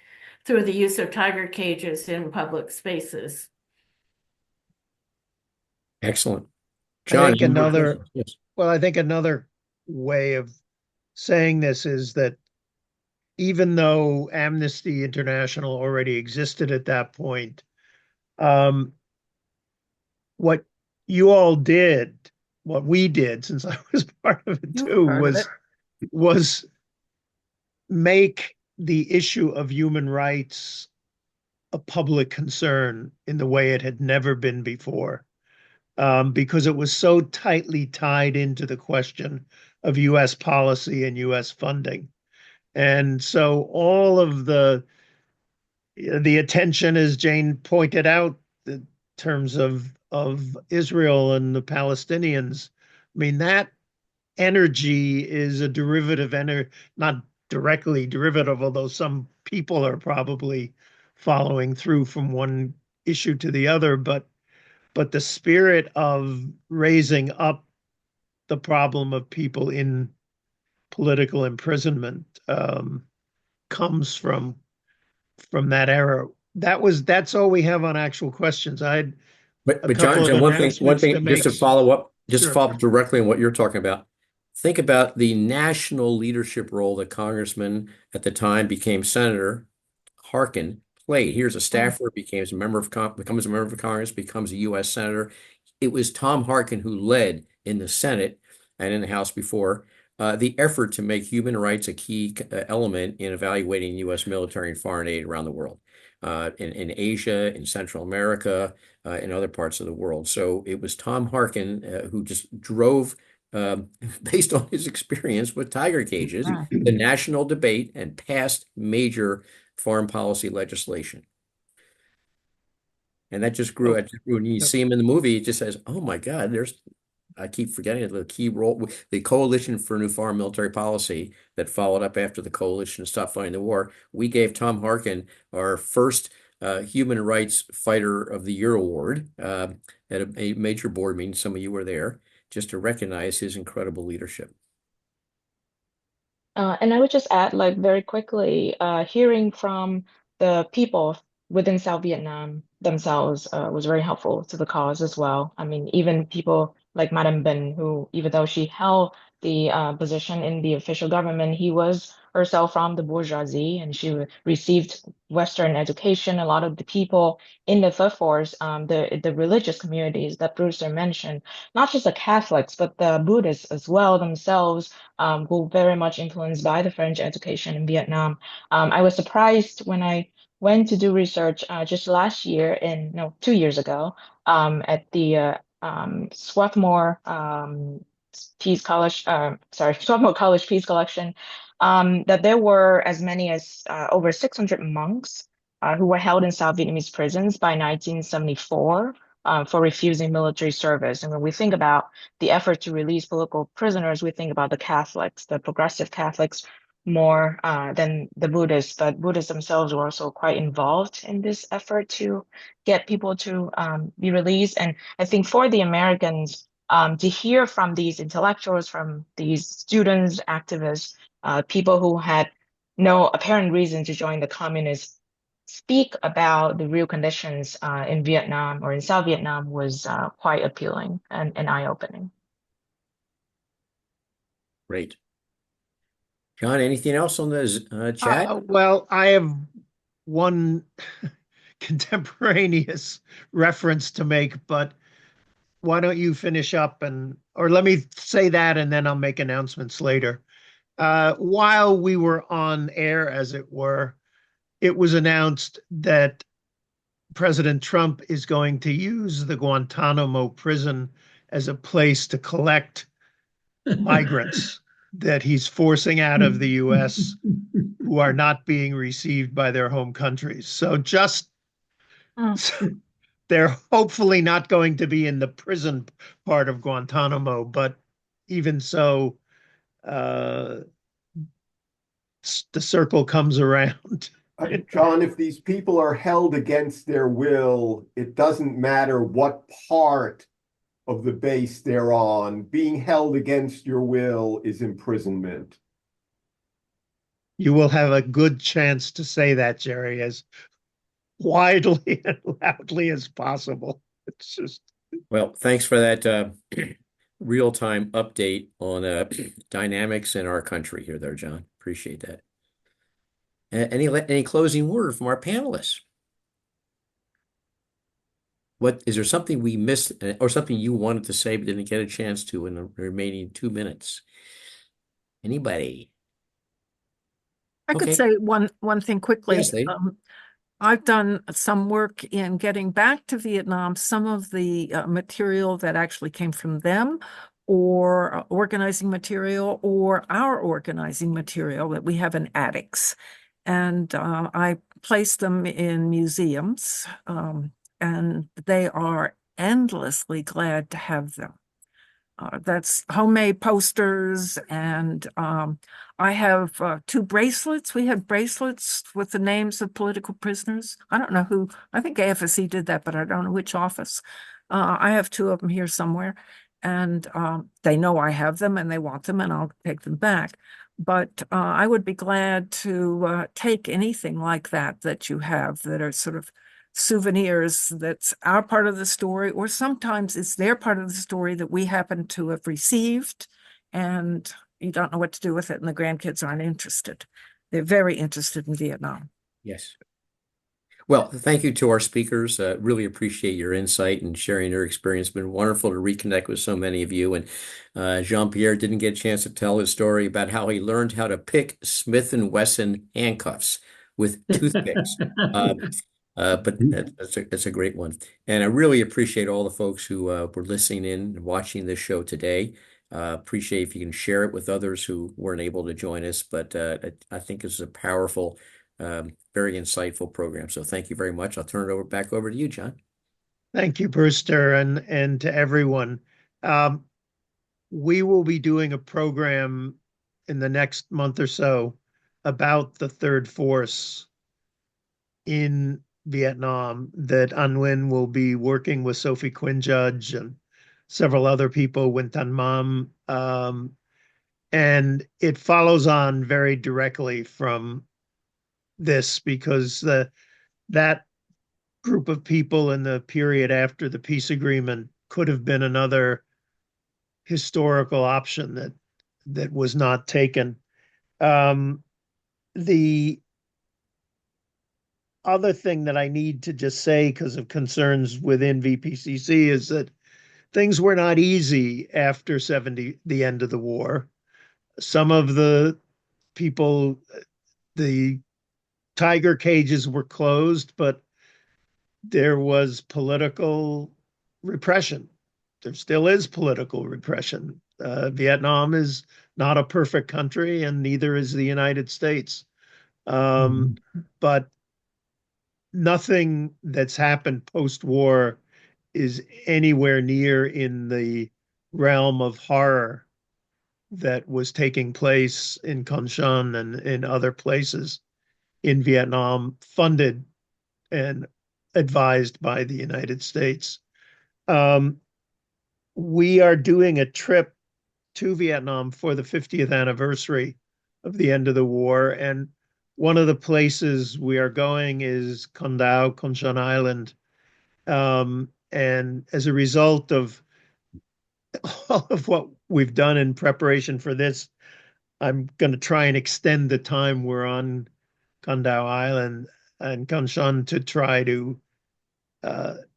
[SPEAKER 3] through the use of tiger cages in public spaces.
[SPEAKER 2] Excellent.
[SPEAKER 1] I
[SPEAKER 2] John,
[SPEAKER 1] think
[SPEAKER 2] any more
[SPEAKER 1] another,
[SPEAKER 2] questions? Yes.
[SPEAKER 1] well, I think another way of saying this is that even though Amnesty International already existed at that point, what you all did, what we did, since I was part of it too, was make the issue of human rights a public concern in the way it had never been before, because it was so tightly tied into the question of U.S. policy and U.S. funding. And so all of the attention, as Jane pointed out, in terms of Israel and the Palestinians, I mean, that energy is a derivative not directly derivative, although some people are probably following through from one issue to the other, but the spirit of raising up the problem of people in political imprisonment comes from that era. That's all we have on actual questions.
[SPEAKER 2] But John, one thing, just to follow up,
[SPEAKER 1] Sure.
[SPEAKER 2] follow up directly on what you're talking about. Think about the national leadership role that Congressman at the time became Senator Harkin played. Here's a staffer, becomes a member of Congress, becomes a U.S. Senator. It was Tom Harkin who led in the Senate and in the House before the effort to make human rights a key element in evaluating U.S. military and foreign aid around the world, in Asia, in Central America, in other parts of the world. So it was Tom Harkin who just drove, based on his experience with tiger cages, the national debate and passed major foreign policy legislation. And that just grew. When you see him in the movie, it just says, "Oh my God!" I keep forgetting the key role, the Coalition for New Foreign Military Policy that followed up after the coalition stopped fighting the war. We gave Tom Harkin our first Human Rights Fighter of the Year award at a major board meeting. Some of you were there, just to recognize his incredible leadership.
[SPEAKER 13] And I would just add, like, very quickly, hearing from the people within South Vietnam themselves was very helpful to the cause as well. I mean, even people like Madame Ben, who, even though she held the position in the official government, he was herself from the bourgeoisie, and she received Western education. A lot of the people in the Third Force, the religious communities that Brewster mentioned, not just the Catholics, but the Buddhists as well themselves, were very much influenced by the French education in Vietnam. I was surprised when I went to do research just last year, 2 years ago, at the Swarthmore Peace College, Swarthmore College Peace Collection, that there were as many as over 600 monks who were held in South Vietnamese prisons by 1974 for refusing military service. And when we think about the effort to release political prisoners, we think about the Catholics, the progressive Catholics, more than the Buddhists, but Buddhists themselves were also quite involved in this effort to get people to be released. And I think for the Americans, to hear from these intellectuals, from these students, activists, people who had no apparent reason to join the communists, speak about the real conditions in Vietnam or in South Vietnam was quite appealing and eye-opening.
[SPEAKER 2] Great. John, anything else on the chat?
[SPEAKER 1] Well, I have one contemporaneous reference to make, but why don't you finish up or let me say that and then I'll make announcements later. While we were on air, as it were, it was announced that President Trump is going to use the Guantanamo prison as a place to collect migrants that he's forcing out of the U.S. who are not being received by their home countries. So just they're hopefully not going to be in the prison part of Guantanamo, but even so, the circle comes around.
[SPEAKER 11] John, if these people are held against their will, it doesn't matter what part of the base they're on. Being held against your will is imprisonment.
[SPEAKER 1] You will have a good chance to say that, Jerry, as widely and loudly as possible. It's just
[SPEAKER 2] Well, thanks for that real-time update on dynamics in our country here there, John. Appreciate that. Any closing word from our panelists? Is there something we missed or something you wanted to say but didn't get a chance to in the remaining 2 minutes? Anybody?
[SPEAKER 14] I could
[SPEAKER 2] Okay.
[SPEAKER 14] say one thing quickly.
[SPEAKER 2] Yes, Lee.
[SPEAKER 14] I've done some work in getting back to Vietnam, some of the material that actually came from them, or organizing material, or our organizing material that we have in attics. And I place them in museums, and they are endlessly glad to have them. That's homemade posters, and I have 2 bracelets. We have bracelets with the names of political prisoners. I don't know who, I think AFSC did that, but I don't know which office. I have 2 of them here somewhere, and they know I have them and they want them, and I'll take them back. But I would be glad to take anything like that you have that are sort of souvenirs that's our part of the story, or sometimes it's their part of the story that we happen to have received, and you don't know what to do with it, and the grandkids aren't interested. They're very interested in Vietnam.
[SPEAKER 2] Yes. Well, thank you to our speakers. Really appreciate your insight and sharing your experience. It's been wonderful to reconnect with so many of you. And Jean-Pierre didn't get a chance to tell his story about how he learned how to pick Smith & Wesson handcuffs with toothpicks. But that's a great one. And I really appreciate all the folks who were listening in and watching this show today. Appreciate if you can share it with others who weren't able to join us. But I think this is a powerful, very insightful program. So thank you very much. I'll turn it back over to you, John.
[SPEAKER 1] Thank you, Brewster, and to everyone. We will be doing a program in the next month or so about the Third Force in Vietnam that Nguyen will be working with Sophie Quinn Judge and several other people, Nguyen Tan Mam, and it follows on very directly from this because that group of people in the period after the peace agreement could have been another historical option that was not taken. The other thing that I need to just say because of concerns within VPCC is that things were not easy after the end of the war. Some of the people, the tiger cages were closed, but there was political repression. There still is political repression. Vietnam is not a perfect country, and neither is the United States. But nothing that's happened post-war is anywhere near in the realm of horror that was taking place in Con Son and in other places in Vietnam, funded and advised by the United States. We are doing a trip to Vietnam for the 50th anniversary of the end of the war, and one of the places we are going is Con Dao, Con Son Island. And as a result of all of what we've done in preparation for this, I'm going to try and extend the time we're on Con Dao Island and Con Son to try to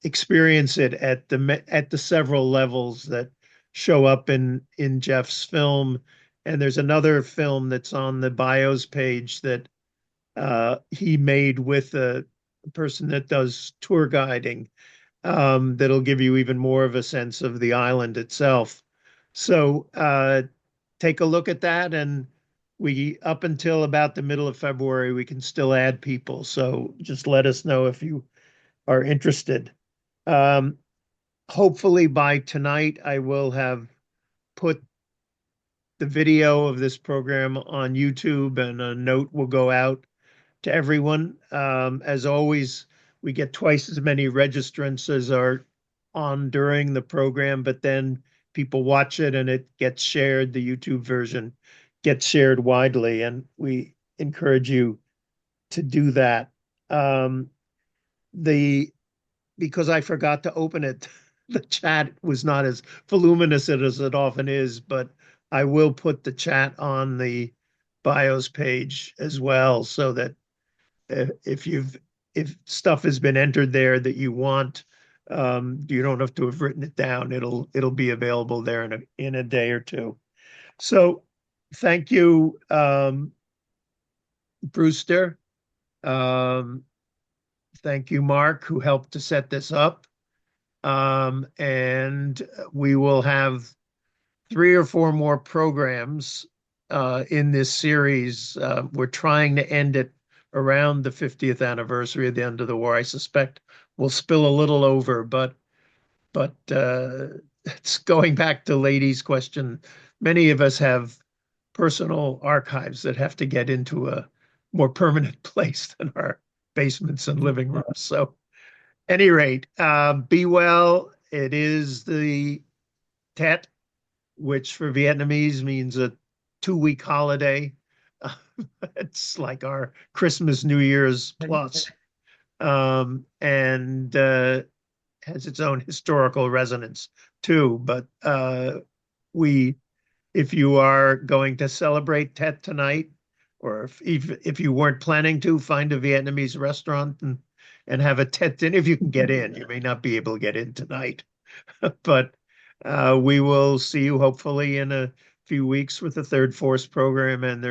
[SPEAKER 1] experience it at the several levels that show up in Jeff's film. And there's another film that's on the bios page that he made with a person that does tour guiding, that'll give you even more of a sense of the island itself. So take a look at that, and we up until about the middle of February, we can still add people. So just let us know if you are interested. Hopefully by tonight, I will have put the video of this program on YouTube, and a note will go out to everyone. As always, we get twice as many registrants as are on during the program, but then people watch it and it gets shared. The YouTube version gets shared widely, and we encourage you to do that. Because I forgot to open it, the chat was not as voluminous as it often is, but I will put the chat on the bios page as well, so that if stuff has been entered there that you want, you don't have to have written it down. It'll be available there in a day or two. So thank you, Brewster. Thank you, Mark, who helped to set this up. And we will have 3 or 4 more programs in this series. We're trying to end it around the 50th anniversary of the end of the war. I suspect we'll spill a little over, but it's going back to Lady's question. Many of us have personal archives that have to get into a more permanent place than our basements and living rooms. So any rate, be well. It is the Tet, which for Vietnamese means a 2-week holiday. It's like our Christmas, New Year's plus, and has its own historical resonance too. But if you are going to celebrate Tet tonight, or if you weren't planning to, find a Vietnamese restaurant and have a Tet dinner if you can get in. You may not be able to get in tonight, but we will see you hopefully in a few weeks with the Third Force program, and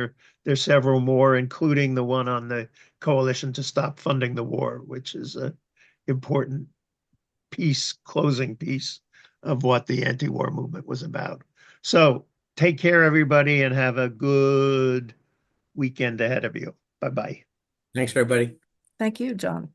[SPEAKER 1] there's several more, including the one on the Coalition to Stop Funding the War, which is an important closing piece of what the anti-war movement was about. So take care, everybody, and have a good weekend ahead of you. Bye-bye.
[SPEAKER 2] Thanks, everybody.
[SPEAKER 14] Thank you, John.